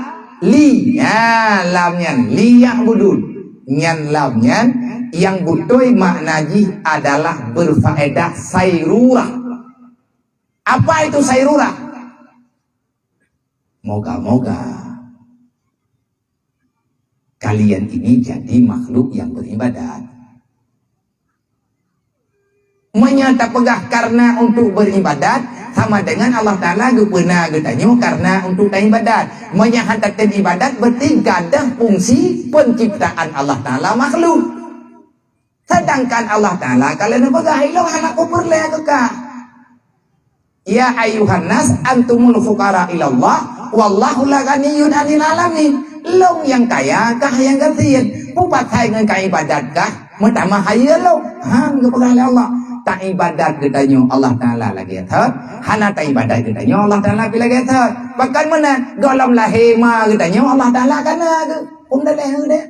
li lamnya liya'budun nyan lamnya yang butuh maknaji adalah berfaedah sayrurah. Apa itu sayrurah? Moga-moga kalian ini jadi makhluk yang beribadat. Menyata pegah karena untuk beribadat sama dengan Allah Ta'ala gepena getanya karena untuk ibadat. Menyahantakan ibadat berarti gadah fungsi penciptaan Allah Ta'ala makhluk. Sedangkan Allah Ta'ala kalian pegah ilah anakku perleh kekah. Ya ayuhan nas antumul fuqara ilallah wallahu la ghaniyun 'anil alamin. Long yang kaya kah yang kasihan? Pupat hai dengan ibadat kah? Mentama haya lo. Hang kepegang Allah. Tak ibadat gedanya Allah Ta'ala lagi thot. Hana tak ibadat gedanya Allah Ta'ala lagi thot. Bahkan mana golom lahema gedanya Allah Ta'ala kana ke. Dah leh deh.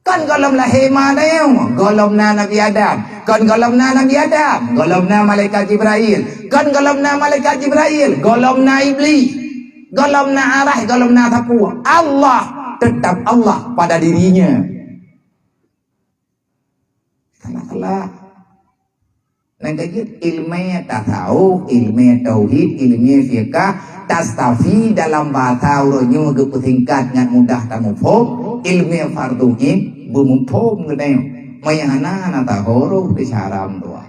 Kan golom lahema dah golomna Nabi Adam. Kan golomna Nabi Adam, golomna malaikat Jibril. Kan golomna malaikat Jibril, golomna iblis. Golomna arah, golomna sapu. Allah tetap Allah pada dirinya. Kenapa? Nanti ilmu tasawuf, ilmu tauhid, ilmu fiqh, tastafi dalam bahasa urutnya kepetingkat dengan mudah tamufum, ilmu farduin, bumufum gedenya. Mayana nata horo bisharam doa.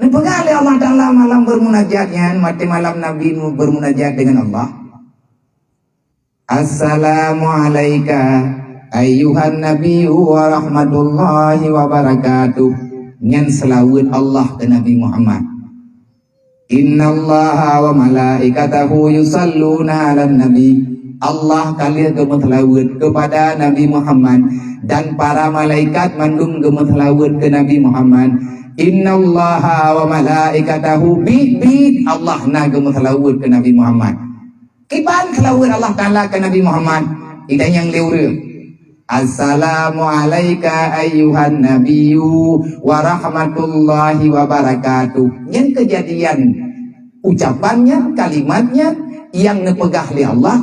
Ini pegali Allah Ta'ala malam bermunajatnya, mati malam Nabi bermunajat dengan Allah. Assalamualaikum ayyuhan nabiyyu wa rahmatullahi wa barakatuh. Nyan selawat Allah ke Nabi Muhammad. Innallaha wa malaikatahu yusalluna 'alan nabi. Allah kalian gemetlawat kepada Nabi Muhammad dan para malaikat mandung gemetlawat ke Nabi Muhammad. Innallaha wa malaikatahu bi Allah na gemetlawat ke Nabi Muhammad. Kiban kelawat Allah Ta'ala ke Nabi Muhammad. Idan yang leure. Assalamu alayka ayyuhan nabiyyu wa rahmatullahi wa barakatuh. Yang kejadian ucapannya, kalimatnya yang nepegah li Allah,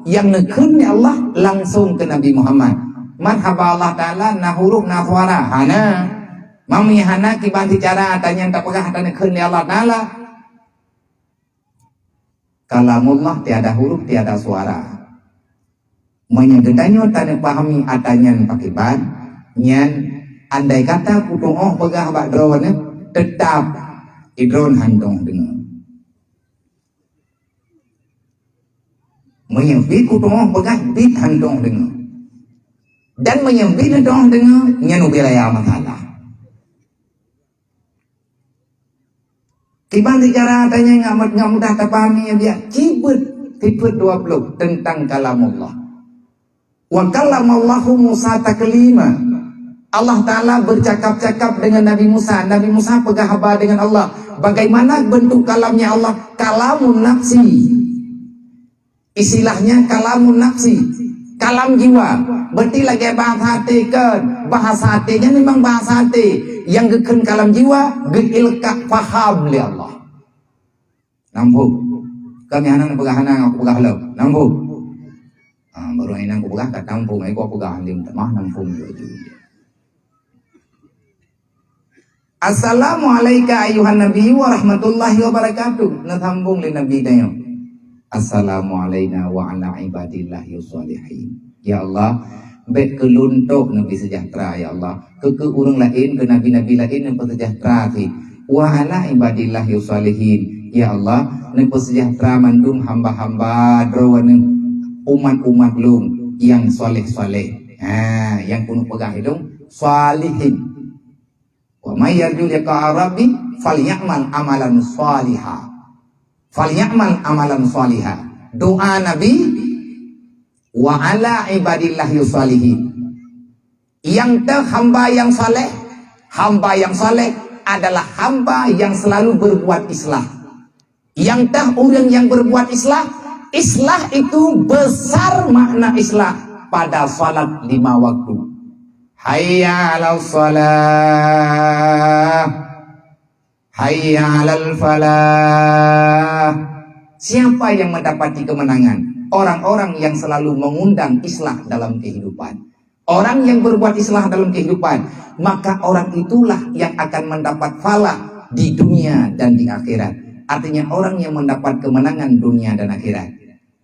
yang nekun Allah langsung ke Nabi Muhammad. Marhaba Allah Ta'ala na huruf na suara hana mami hana kibanti cara atanya tapegah atanya nekun li Allah Ta'ala. Kalamullah tiada huruf, tiada suara. Menyegedanyo tanda pahami adanya pakai ban. Nyan andai kata kutung pegah bak drone tetap idron handong dengar. Menyempit kutung pegah bit handong dengar. Dan menyempit handong dengar nyan ubilaya masalah. Tiba cara adanya nggak mudah terpahami ya dia cibut tipe 20 tentang kalamullah. Wa kalamallahu Musa taklima. Allah Ta'ala bercakap-cakap dengan Nabi Musa. Nabi Musa pegang haba dengan Allah. Bagaimana bentuk kalamnya Allah? Kalamun nafsi. Istilahnya kalamun nafsi. Kalam jiwa. Berarti lagi bahasa hati kan. Bahasa hatinya memang bahasa hati. Yang geken kalam jiwa, geilkak faham li Allah. Nampu. Kami anak pegang anak aku pegang lo. Nampu. Baru ini aku pegang kat nampu. Aku pegang lim temah nampu juga. Assalamualaikum ayuhan nabi wa rahmatullahi wa barakatuh. Nasambung li nabi dayo. Assalamualaikum wa ala ibadillahi sholihin. Ya Allah, baik keluntuk nabi sejahtera ya Allah. Ke urang lain, ke nabi-nabi lain yang sejahtera ti. Wa ala ibadillahi sholihin. Ya Allah, nabi sejahtera mandung hamba-hamba drawane umat-umat lum yang soleh-soleh. Yang kuno pegang hidung sholihin. Wa may yarju liqa'a rabbi falyamal amalan shaliha. Falyamal amalan shaliha. Doa Nabi wa ala ibadillahi sholihin. Yang hamba yang saleh, hamba yang saleh adalah hamba yang selalu berbuat islah. Yang orang yang berbuat islah, islah itu besar makna islah pada salat 5 waktu. Hayya 'alal shalah, hayya 'alal falah. Siapa yang mendapati kemenangan? Orang-orang yang selalu mengundang islah dalam kehidupan. Orang yang berbuat islah dalam kehidupan, maka orang itulah yang akan mendapat falah di dunia dan di akhirat. Artinya orang yang mendapat kemenangan dunia dan akhirat.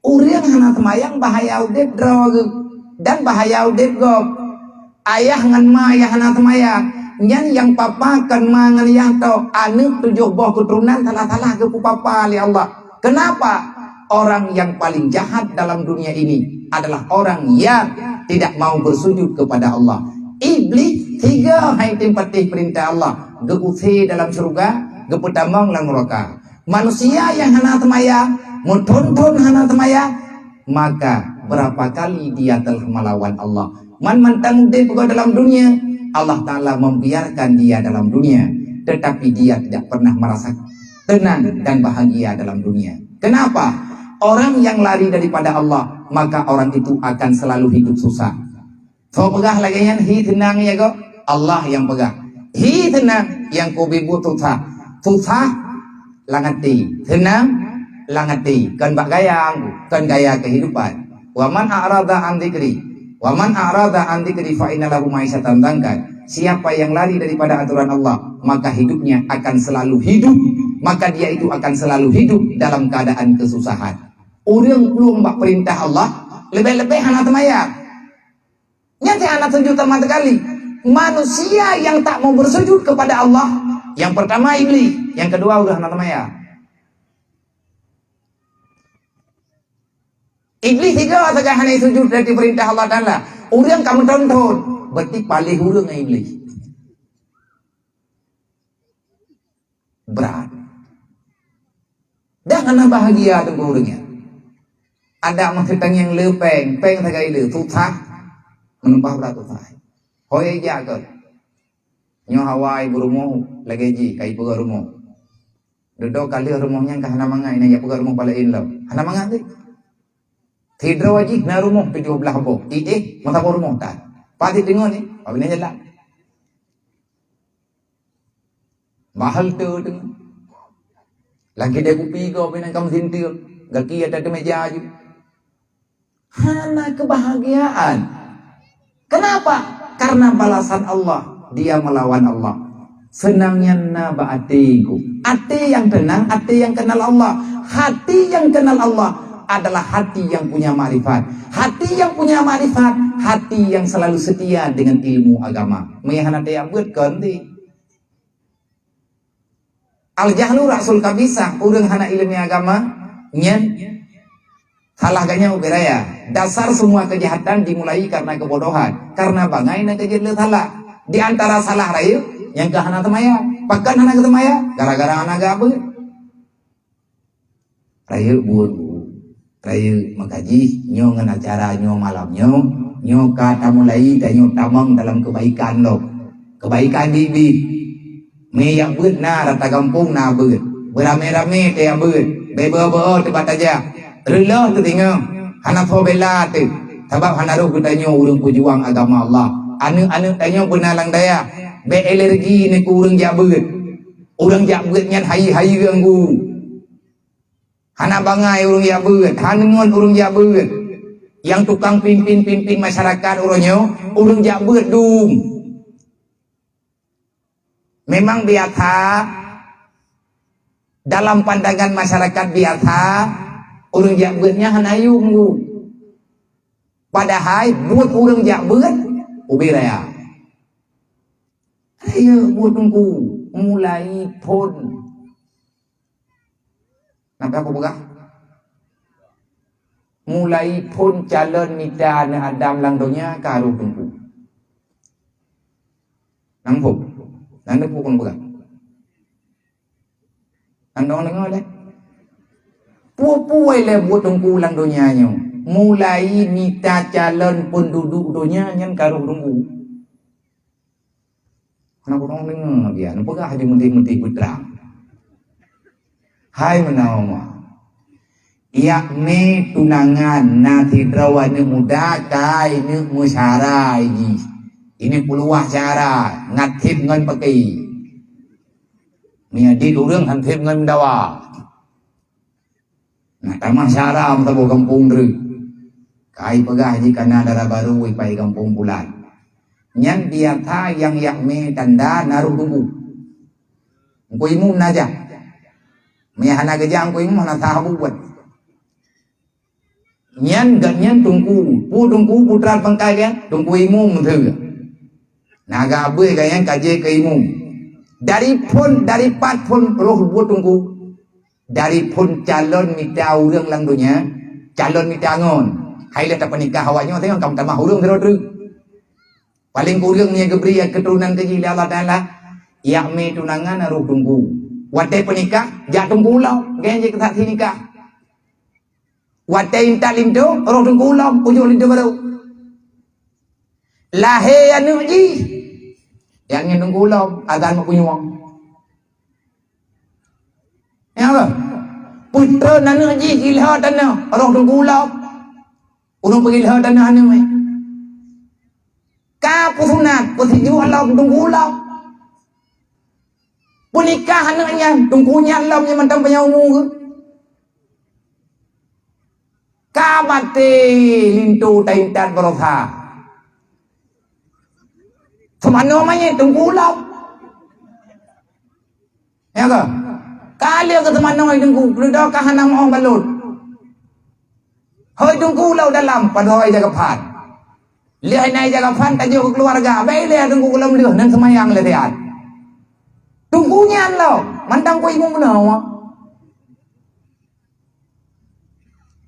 Urang hana temayang bahaya udet drog dan bahaya udet gop. Ayah ngan ma ayah hana temayang. Nyan yang papa kan ma ngan yang tau anu 7 buah keturunan salah-salah ke papa li Allah. Kenapa? Orang yang paling jahat dalam dunia ini adalah orang yang tidak mau bersujud kepada Allah. Iblis 3 hai tempatih perintah Allah. Geusih dalam surga, gepetamang lang neraka. Manusia yang hana temayang, mutonton hana temayang, maka berapa kali dia telah melawan Allah. Man mantang dia juga dalam dunia, Allah Ta'ala membiarkan dia dalam dunia, tetapi dia tidak pernah merasa tenang dan bahagia dalam dunia. Kenapa? Orang yang lari daripada Allah, maka orang itu akan selalu hidup susah. So pegah lagi yang hi tenang ya kok, Allah yang pegang. Hi tenang yang kubibu susah. Susah langati, tenang langati. Kan bak gayang, kan gaya kehidupan. Wa man a'rada an dzikri, wa man a'rada an dzikri fa inna lahu ma'isyatan dhankan. Siapa yang lari daripada aturan Allah, maka hidupnya akan selalu hidup. Maka dia itu akan selalu hidup dalam keadaan kesusahan. Orang belum bak perintah Allah, lebih-lebih anak temayang. Nyata anak sujud teman sekali. Manusia yang tak mau bersujud kepada Allah, yang pertama iblis, yang kedua udah anak temayang. Iblis 3 saja hanya sujud dari perintah Allah Ta'ala. Orang kamu tonton, berarti paling hurung iblis. Berat. Dah kena bahagia tunggu orangnya. Ada maksudnya yang lepeng, peng sagai le, susah, menumpah berat susah. Hoi jaga. Nyo Hawaii berumoh, lagi ji, kai pega rumoh. Dodo kali rumohnya kah hana mangai, nanya pega rumoh palain lo. Hana mangai deh. Tidro wajib na rumoh 17 boh. Masa rumoh tak. Pati dengar ni, abang jalan. Mahal tu dengar. Lagi dia kupi kau pinang kamu sintir, gaki ada di meja aja. Hana kebahagiaan. Kenapa? Karena balasan Allah. Dia melawan Allah. Senangnya naba atiku. Ati yang tenang, ati yang kenal Allah. Hati yang kenal Allah adalah hati yang punya ma'rifat. Hati yang punya ma'rifat, hati yang selalu setia dengan ilmu agama. Meyahana dia buat ganti. Al-jahlu rasul kabisa, urang hana ilmu agama, nyen salah ganya uberaya. Dasar semua kejahatan dimulai karena kebodohan. Karena bangai na kejadian salah. Di antara salah raya yang ke hana temaya, pakan hana ke temaya, gara-gara hana gabe. Raya buat raya mengkaji, nyo ngan acara nyo malam nyo kata mulai dan nyo tamang dalam kebaikan lo. Kebaikan bibi. Me yang buat na rata kampung na buat. Berame-rame te yang buat. Bebo tempat aja. Rela tu tengok. Hana bela tu. Sebab hana roh kutanya urang pejuang agama Allah. Anu tanya benalang daya. Be alergi ni ku urang jabat. Urang jabat nyan hai-hai ganggu. Hana bangai urang jabat. Hana ngon urang jabat. Yang tukang pimpin masyarakat urang jabat dum. Memang biasa dalam pandangan masyarakat biasa urang jabatnya hana yunggu. Padahal buat urang jabat ubiraya. Ayo buat tunggu mulai pun. Nampak apa buka? Mulai pun calon mita na Adam langdonya karu tunggu. Nampak? Nanda pun buka. Anda dengar leh. Puai le buat tunggu langdonya nyo. Mulai mita calon penduduk dunia yang karu tunggu. Kenapa orang dengar dia? Nampak hadi mentih-mentih putra. Hai menawa. Yakni tunangan nanti drawane muda kai ni musyarai. Ini peluang cara ngatip ngan pakai. Ni di urang hantip ngan dawa. Nah, tamah cara mtabu kampung dru. Kai pegah di kana darah baru ipai kampung bulan. Nyan biata yang yakme tanda naruh tunggu. Engko imum naja. Meyahana gejang engko imum na tahu buat. Nyan ganyan tunggu. Tunggu putra pangkai kan tunggu imum tu. Naga abe kaya kaje ke imum. Dari pat pun roh buat tunggu. Dari pun calon mita urang langdunya, calon mita ngon. Hai tak penikah awaknya tengok kamu tamah urang terus. Paling kurang ni geberi keturunan keji Allah Taala. Yakme tunangan roh tunggu. Watai penikah jak tunggu lau, gaya je ketak nikah. Watai inta lindu roh tunggu lau, ujung lindu baru. Lahir anu ji. Yang ingin tunggu lau agan mak punya wang. Ya apa? Putra nanu ji gilha tanah roh tunggu lau. Urang pergi gilha tanah anu mai. Ka pusunat putih jual lau tunggu lau. Punikah anaknya tunggunya lau yang mentang punya umur. Ka mati lintu taintan berosa. Semano manya tunggu lau. Ya ke? Kali ke semano ay tunggu. Ludah kahanam orang balut. Hoi tunggu lau dalam pada hoi jaga pan. Lihat naik jaga pan tajuk keluarga. Baik lihat tunggu dalam lihat dan semayang lihat. Tunggunya lau. Mantang ku ibu menawa.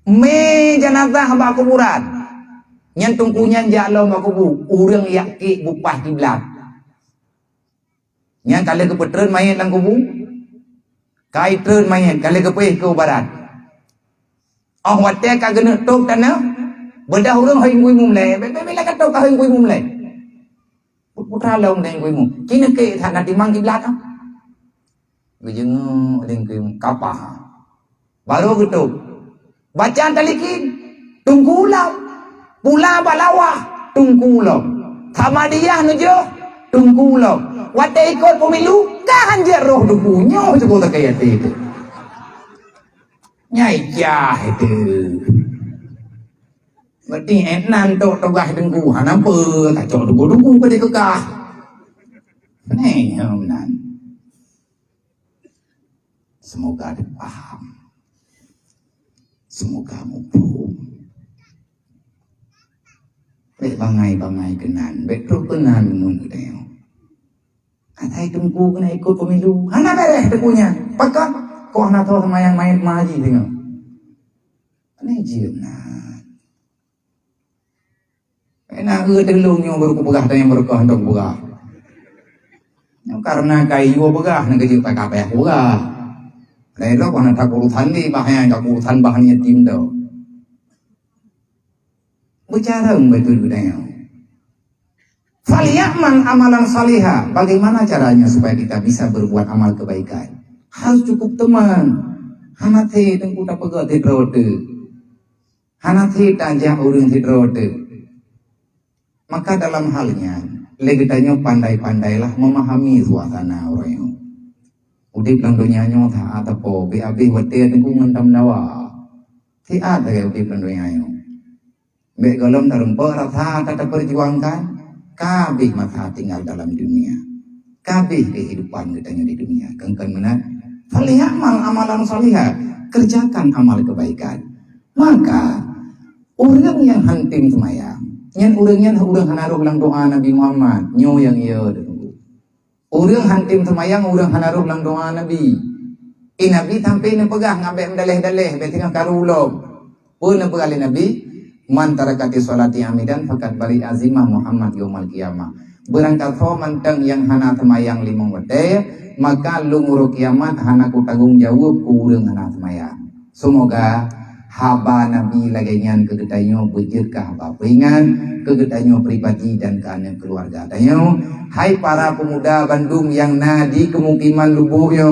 Me jenazah ba kuburan. Nyan tungkunya jalo ba kubu. Urang yakki bupah kiblat. Nyan kali ke petren mayat lang kubu. Kai tren mayat kali ke peh ke barat. Oh watte ka gene tok tanah. Bedah urang hai ngui mum le. Bela ka tok ka hai ngui mum le. Putra long deng ngui mum. Kini ke thana timang kiblat ah. Gejeng deng ke kapah. Baru gitu. Bacaan talikin. Tunggu lau. Pula balawah. Tunggu lau. Tamadiyah nujo. Tunggu lau. Wate ikut pemilu. Kahan je roh dukunya. Cukup tak kaya itu. Nyai jah itu. Berarti enak tok togah dengku. Hanapa kacau duku-duku ke dia kekah. Semoga ada paham. Semoga mumpung. Bek bangai kenan, bek terus kenan mun kedeo. Katai tengku kena ikut pemilu. Hana beres tekunya. Pakat kok hana tahu sama yang main maji tengok. Ini jieunan. Enak delungnya baru kubegah dan yang berkah untuk begah. Karena kayu begah nak kerja pakai begah. Lalu kalau nak urusan ni bahaya tak urusan bahannya tim dah. Bicara betul betul. Falyaman amalan salihah. Bagaimana caranya supaya kita bisa berbuat amal kebaikan? Harus cukup teman. Hanate tengku tak pegat hidrote. Hanate tajak urang hidrote. Maka dalam halnya, legitanya pandai-pandailah memahami suasana orang yang udip lang dunyanya tak ada po, biabi wate tengku ngendam nawa. Ti ada ya udip lang dunyanya. Baik golom dalam rasa kata perjuangkan, kabeh mata tinggal dalam dunia. Kabeh kehidupan kitanya di dunia. Kengkan mana? Falyamal amalan salihah, kerjakan amal kebaikan. Maka orang yang hantim semayang, yang urangnya urang hanaruh lang doa Nabi Muhammad, nyo yang iya. Urang hantim semayang, urang hanaruh lang doa Nabi. Nabi sampai na pegah ngabek mendaleh-daleh, betingah karulog. Pun na pegali Nabi, man tarakati salati amidan fakat bari azimah Muhammad yaumal qiyamah. Berangkat so manteng yang hana semayang limong wate, maka lumur kiamat hana ku tanggung jawab ku urang hana semayang. Semoga haba Nabi lagian kegedanyo berjirkah bapingan kegedanyo pribadi dan keanehan keluarga danyo. Hai para pemuda Bandung yang nadi kemukiman lubuhnya,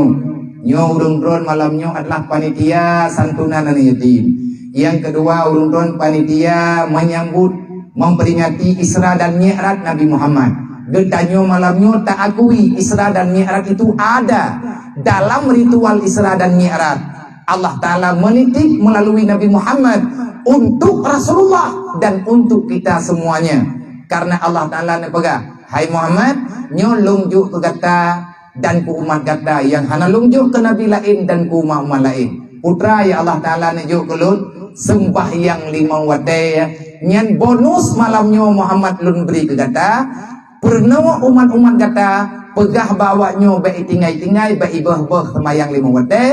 nyo urung dron malamnya adalah panitia santunan anak yatim. Yang kedua urung dron panitia menyambut memperingati Isra dan Mi'raj Nabi Muhammad. Gedanyo malamnya tak akui Isra dan Mi'raj itu ada dalam ritual Isra dan Mi'raj. Allah Ta'ala menitip melalui Nabi Muhammad untuk Rasulullah dan untuk kita semuanya. Karena Allah Ta'ala nepegah, hai Muhammad, nyo lungjuk ke gata dan ku umat gata yang hana lungjuk ke Nabi lain dan ku umat lain. Putra ya Allah Ta'ala nejuk ke lut, sembahyang 5 wate, nyan bonus malamnya Muhammad lun beri ke gata, pernah umat-umat gata, pegah bawanya baik tinggai-tinggai, baik ibah-bah semayang 5 wate,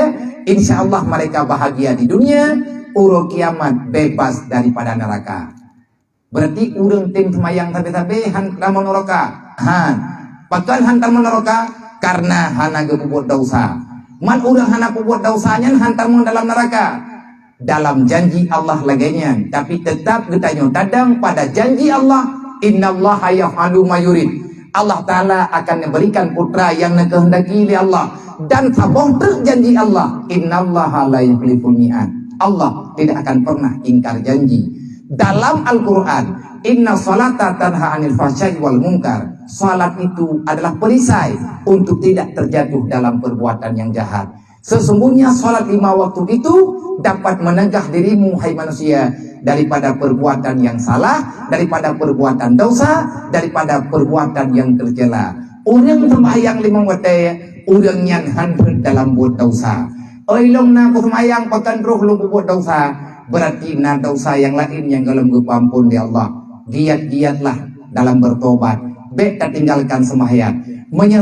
insya Allah mereka bahagia di dunia, uro kiamat bebas daripada neraka. Berarti urang tim semayang tapi hantar neraka. Bahkan hantar neraka karena hana gebuat dosa. Man urang hana buat dosanya hantar dalam neraka. Dalam janji Allah laganya, tapi tetap getanyo tadang pada janji Allah. Innallaha yaf'alu ma yurid. Allah Ta'ala akan memberikan putra yang kehendaki oleh Allah. Dan saboh janji Allah, innallaha la yukhliful mi'ad. Allah tidak akan pernah ingkar janji. Dalam Al-Quran, inna salata tanha anil fahsya'i wal munkar. Salat itu adalah perisai untuk tidak terjatuh dalam perbuatan yang jahat. Sesungguhnya salat 5 waktu itu dapat menegah dirimu hai manusia daripada perbuatan yang salah, daripada perbuatan dosa, daripada perbuatan yang tercela. Orang sembahyang 5 waktu, orang yang hantar dalam buat dosa. Oilong na kumayang pakan roh lu buat dosa, berarti na dosa yang lain yang dalam kepampun di Allah. Giat-giatlah dalam bertobat. Bek tinggalkan sembahyang.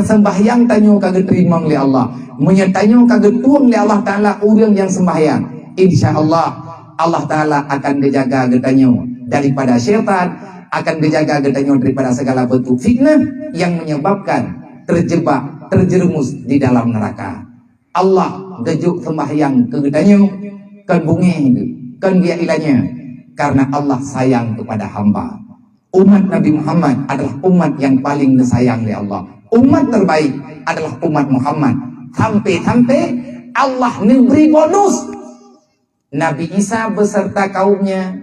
Sembahyang tanyo kagak terima oleh Allah. Menyetanyo kagak tuang oleh Allah Ta'ala orang yang sembahyang. Insya Allah Allah Ta'ala akan dijaga getanyo daripada syaitan, akan dijaga getanyo daripada segala bentuk fitnah yang menyebabkan terjebak, terjerumus di dalam neraka. Allah gejuk sembahyang ke getanyo, kan bungi, kan dia ilahnya, karena Allah sayang kepada hamba. Umat Nabi Muhammad adalah umat yang paling disayang oleh Allah. Umat terbaik adalah umat Muhammad. Sampai-sampai Allah memberi bonus. Nabi Isa beserta kaumnya,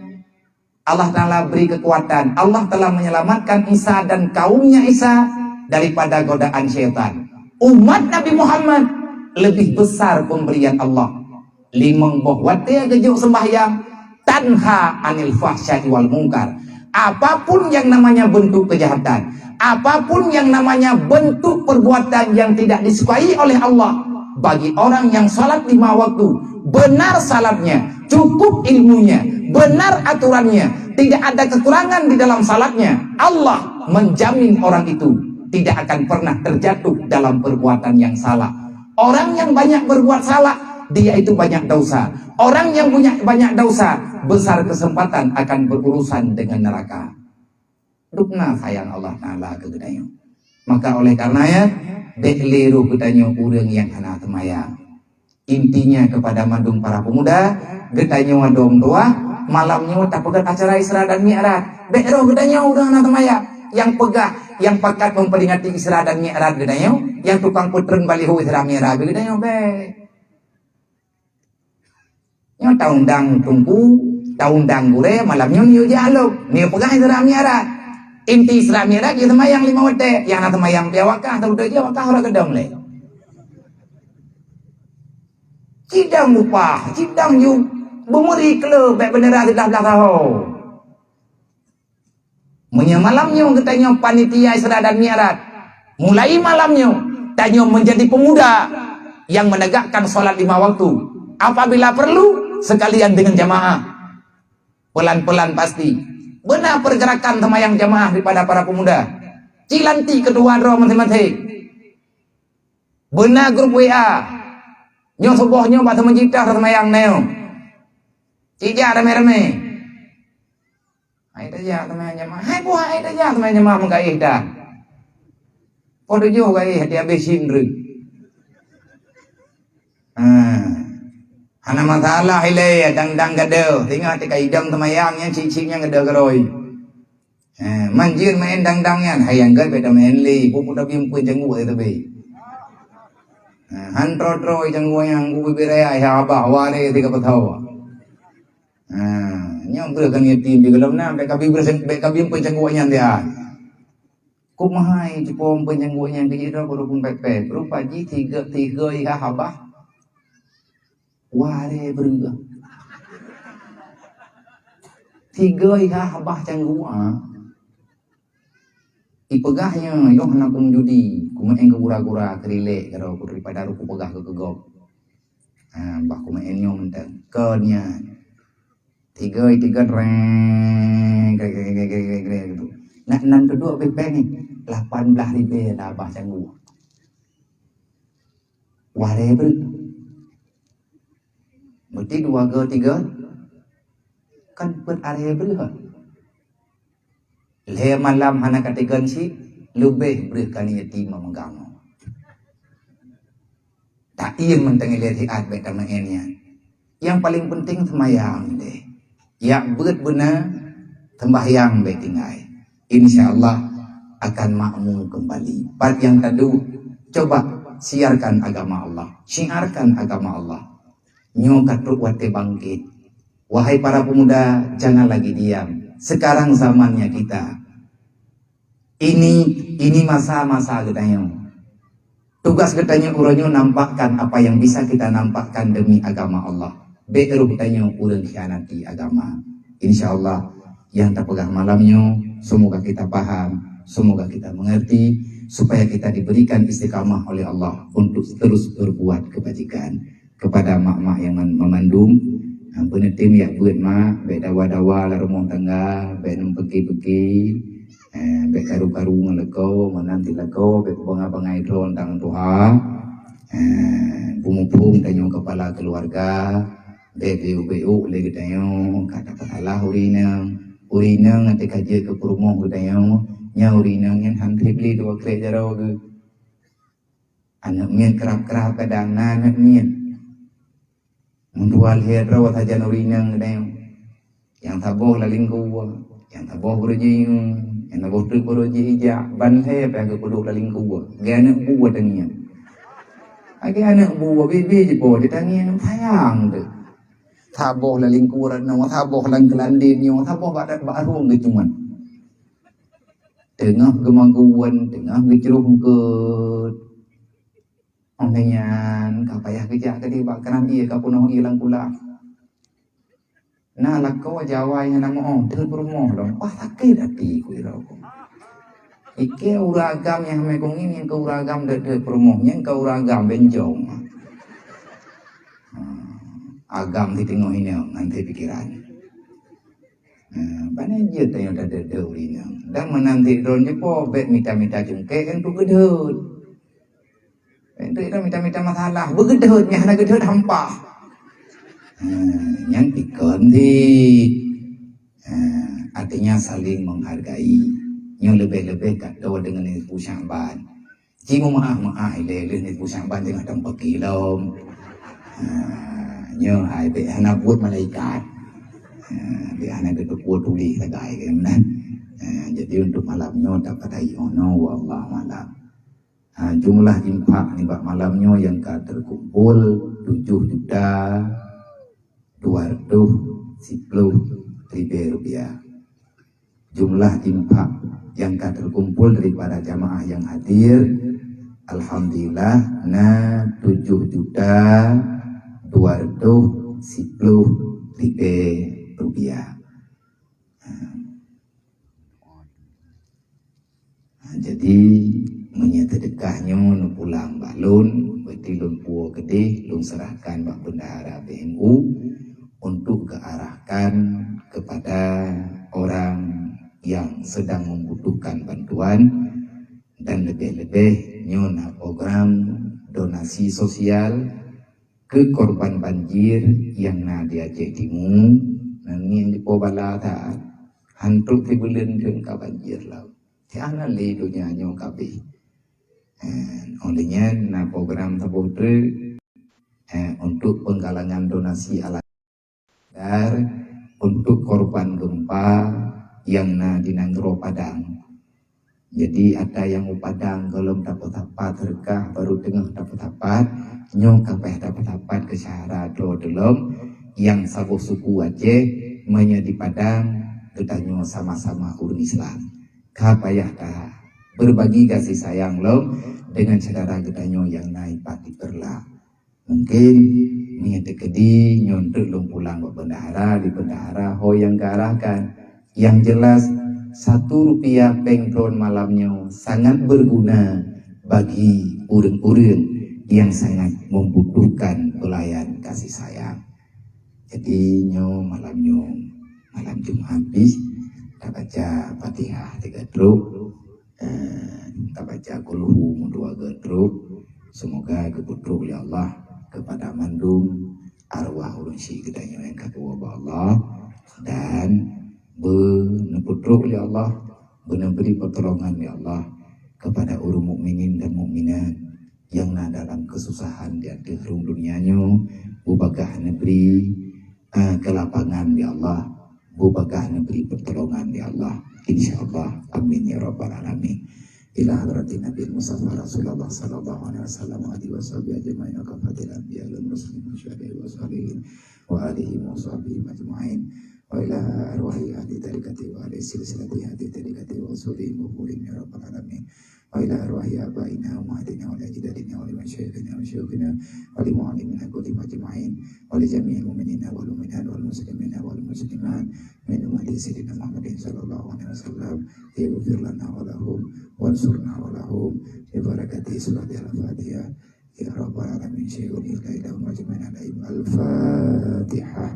Allah Ta'ala beri kekuatan. Allah telah menyelamatkan Isa dan kaumnya Isa daripada godaan syaitan. Umat Nabi Muhammad lebih besar pemberian Allah. 5 waktu gejuk sembahyang tanha anil fahsya'i wal munkar. Apapun yang namanya bentuk kejahatan, apapun yang namanya bentuk perbuatan yang tidak disukai oleh Allah, bagi orang yang salat 5 waktu, benar salatnya, cukup ilmunya, benar aturannya, tidak ada kekurangan di dalam salatnya, Allah menjamin orang itu tidak akan pernah terjatuh dalam perbuatan yang salah. Orang yang banyak berbuat salah, dia itu banyak dosa. Orang yang punya banyak dosa, besar kesempatan akan berurusan dengan neraka. Dukna sayang Allah Ta'ala ke gedanya. Maka oleh karenanya, dek liru gedanya urang yang kena temayang. Intinya kepada madung para pemuda, gedanya wadom doa, malamnya tak pegat acara Isra dan Mi'raj. Dek roh gedanya udah kena temayang. Yang pegah, yang pekat memperingati Isra dan Mi'raj gedanya, yang tukang putren baliho Isra Mi'raj gedanya be. Nyo tahun dang tunggu, tahun dang gure, malamnya nyo jaluk, nyo pegah Isra Mi'raj. Inti Isra Mi'raj ya temayang 5 waktu, yang nak temayang piawakah atau udah jawakah orang gedong le. Cidang lupa, cidang yu bumuri kele baik beneran tidak belah tahu. Munya malamnya katanya panitia Isra dan Mi'raj. Mulai malamnya tanya menjadi pemuda yang menegakkan sholat 5 waktu. Apabila perlu sekalian dengan jamaah. Pelan-pelan pasti. Benar pergerakan temayang jamaah daripada para pemuda. Cilanti kedua roh masing-masing. Benar grup WA. Nyo subuhnya batu menjitah temayang neo. Cija rame-rame. Hai dah temayang jamaah. Hai buah hai dah temayang jamaah menggaih dah. Podo jo gaih dia besin ru. Hana masalah ile dang-dang gado, tinggal tika idam temayang yang cicingnya gado geroi. Manjir main dang-dangnya, hayang gad beda main li, pupu tapi pun jenggu itu be. Hantro jenggu yang gue berai ayah abah wale tiga petau. Nyam berkan yatim di dalam na, bekabi pun jenggunya dia. Kumahai cipom pun jenggunya kejira berhubung pepet, berupa ji tiga ayah abah. Ware berga. Tiga ikah abah canggua. Ipegahnya yoh nak judi, kumain ke gura-gura kerilek kalau daripada ruku pegah ke gegop. Bah kumain nyom mentang. Kenya tiga reng kayak gitu. Nak nan kedua bebek ni 18,000 lah abah canggua. Ware berga. Berarti 2 ke 3 kan per area berapa? Le malam hana katakan si lebih berikan yatim memegang. Tak ia mentang lihat hiat beta mainnya. Yang paling penting semayang deh. Ya benar sembahyang baik tinggal. Insyaallah akan makmum kembali. Part yang tadi coba siarkan agama Allah, syiarkan agama Allah. Nyokatruk wate bangkit. Wahai para pemuda, jangan lagi diam. Sekarang zamannya kita. Ini masa-masa katanya. Tugas katanya uranyo nampakkan apa yang bisa kita nampakkan demi agama Allah. Beru katanya urang khianati agama. Insyaallah yang terpegang malamnya, semoga kita paham, semoga kita mengerti, supaya kita diberikan istiqamah oleh Allah untuk terus berbuat kebajikan. Kepada mak-mak yang memandung, penetim ya buat mak, baik dawa-dawa lah rumah tangga, baik pergi-pergi, baik karu-karu ngeleko, menanti leko, baik bangai-bangai drone tangan Tuhan, bumupung tanya kepala keluarga, baik BU lagi tanya, kata katalah urinang nanti kaji ke rumah tanya, nya urinang yang hantri beli 2 kali jarau ke, anak mian kerap-kerap kadang anak mian. Mendual hero saja nurinang kadang yang taboh laling kuwa, yang taboh beruji, yang taboh tu beruji ija, ban he pagi kudu laling kuwa, gana kuwa tangian. Agi anak buwa bibi jipo ditangian sayang tu. Taboh laling kuwa na, taboh lang kelandin yo, taboh badat baru ngecuman. Tengah gemangguan, tengah ngeceruh ke Ongenyan kapayah kerja tadi bakaran ia kapunoh ilang pula. Nah lakau Jawa yang nama tel perumoh dong. Wah sakit hati ku irau. Ike uragam yang mekong ini yang ke uragam de perumoh yang ke uragam benjong. agam di tengok ini nanti pikiran. Banyak je tanya dah ada ini. Dan menanti don je pobek minta-minta jengke kan tu gedut. Itu minta-minta masalah begedut nya nak gedut hampah. Yang pikon di artinya saling menghargai. Yang lebih-lebih kata dengan ini pusangban. Jimu maaf ile ni pusangban dengan dang pakilom. Nhớ hai be anak buat malaikat. Be anak berbuat tulis lagai kan. Jadi untuk malamnya dapat ayono wallahu alam. Jumlah infak nih Pak malamnya yang terkumpul 7.210.000 rupiah. Jumlah infak yang terkumpul daripada jamaah yang hadir, alhamdulillah, 7.210.000 rupiah. Jadi menyedekahnya nu pulang balun berarti lun puo gede lun serahkan Pak Bendahara BMU untuk kearahkan kepada orang yang sedang membutuhkan bantuan dan lebih-lebih nyona program donasi sosial ke korban banjir yang di Aceh Timur nani yang di Pobala ta hantuk tibulen jeung ka banjir laut tiana le dunia nyo kabeh. Olehnya program tersebut untuk penggalangan donasi alat dar untuk korban gempa yang di Nanggro Padang. Jadi ada yang Padang belum dapat apa terkah baru tengah dapat apa nyong kabeh dapat apa ke syarat do delom yang sabuh suku Aceh menjadi Padang ketanyo sama-sama urun Islam. Kapayah dah berbagi kasih sayang lo dengan saudara ketanyo yang naik pati perla. Mungkin niat kedi nyontek lo pulang ke bendahara di bendahara ho yang kearahkan. Yang jelas 1 rupiah pengtron malamnya sangat berguna bagi urun-urun yang sangat membutuhkan pelayan kasih sayang. Jadi malam Jumat habis kita baca Fatihah 3 truk, kita baca kulhu 2 truk. Semoga kebutuh oleh Allah kepada mandum arwah ulun syekh kita yang kedua Allah dan beneputruk ya Allah, beri pertolongan ya Allah kepada urun mukminin dan mukminat yang dalam kesusahan di akhir dunianya, bubagah negeri kelapangan ya Allah, bubagah negeri pertolongan ya Allah, insyaallah amin ya rabbal alamin. Ila hadratin Nabi Mustafa Rasulullah sallallahu alaihi wasallam wa alihi washabihi ajmain kafatil anbiya wal muslimin syahidin wa salihin wa alihi wa sahbihi ajmain. Wa ila arwahi ahli tarikati wa ahli silsilati ahli tarikati wa usulihim wa qulihim ya rabbal alamin. Wa ila arwahi abaina wa umadina wa ajdadina wa limasyayikhina wa syuyukhina wa limu'allimina kulli majma'in wa li jami'il mu'minina wal mu'minat wal muslimina wal muslimat min ummati sayyidina Muhammadin sallallahu alaihi wasallam yaghfir lana wa lahum wansurna wa lahum bi barakati surat al-Fatihah ya rabbal alamin syai'un illa majma'in alaihim al-Fatihah.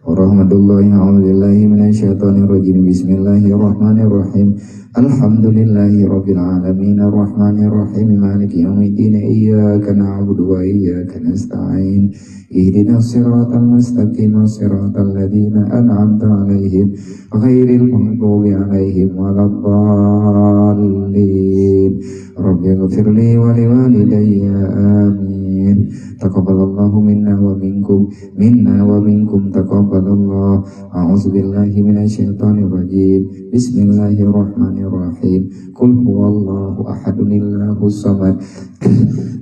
Warahmatullahi a'udzubillahi minasyaitonirrajim. Bismillahirrahmanirrahim. Alhamdulillahi rabbil alamin arrahmanirrahim maliki yaumiddin iyyaka na'budu wa iyyaka nasta'in ihdinas siratal mustaqim siratal ladzina an'amta 'alaihim ghairil maghdubi 'alaihim waladdallin. Rabbighfirli wa liwalidayya amin. Taqabbalallahu minna wa minkum taqabbalallah. A'udzubillahi minasyaitonir rajim. Bismillahirrahmanirrahim. Qul huwallahu ahadunillahus samad.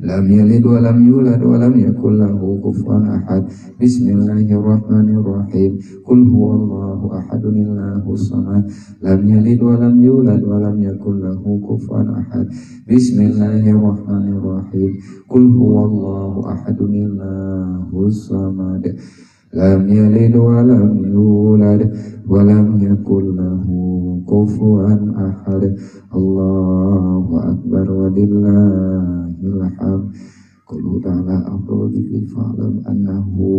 Lam yalid wa lam yulad wa lam yakul lahu kufuwan ahad. Bismillahirrahmanirrahim. Qul huwallahu ahadunillahus samad. Lam yalid wa lam yulad wa lam yakul lahu kufuwan ahad. Bismillahirrahmanirrahim. Qul huwallahu ahadunillahus samad. Lam yalid wa lam yulad wa lam yakul lahu kufuwan ahad. Allahu akbar walillahil hamd. Qul ta'ala afdal dzikri fa'lam annahu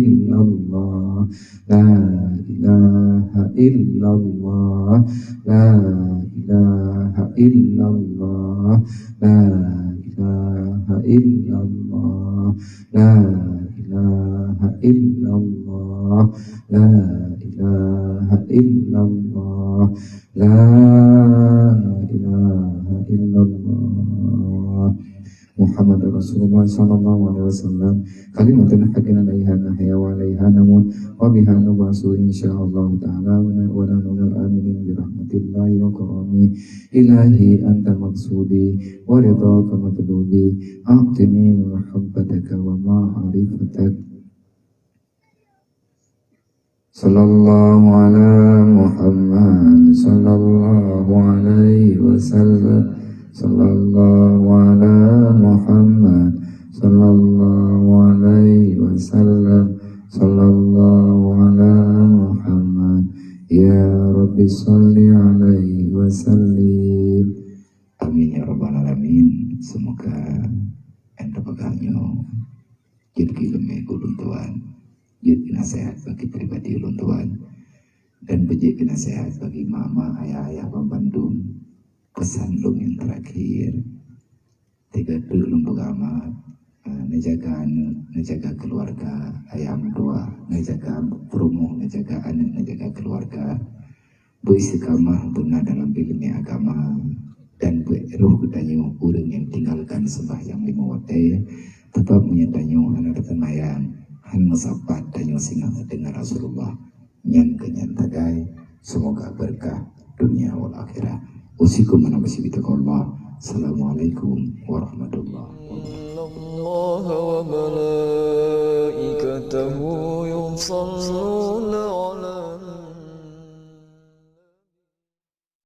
illallah, la ilaha illallah, la ilaha illallah, la ilaha illallah, la ilaha illallah, la ilaha illallah, la ilaha illallah. Muhammad Rasulullah sallallahu alaihi wasallam kalimatun haqqan alaiha nahya wa alaiha namut wa biha nubasu insyaallah ta'ala wa la nunal aminin bi rahmatillahi wa karami ilahi anta maksudi wa ridhaka matlubi a'tini muhabbataka wa ma'rifatak sallallahu ala Muhammad sallallahu alaihi wasallam sallallahu ala Muhammad sallallahu alaihi wasallam sallallahu ala Muhammad ya Rabbi salli alaihi wasallim. Amin ya rabbal alamin. Semoga ente pegangnya jadi kilome ulun tuan, jadi nasihat bagi pribadi ulun tuan, dan menjadi nasihat bagi mama ayah-ayah pembandung. Pesan lum yang terakhir, tiga lum agama, ngejaga keluarga, ayam dua, ngejaga promo, ngejaga anak, ngejaga keluarga, beristiqamah benar dalam ilmu agama, dan beruh kedanyu urang yang tinggalkan sembahyang lima waktu, tetap menyadanyu anak tenayan, han mesapat danyu singa dengan Rasulullah, nyan kenyan tagai, semoga berkah dunia wal akhirah. Usikum mana masih bitaqallah. Assalamualaikum warahmatullahi wabarakatuh.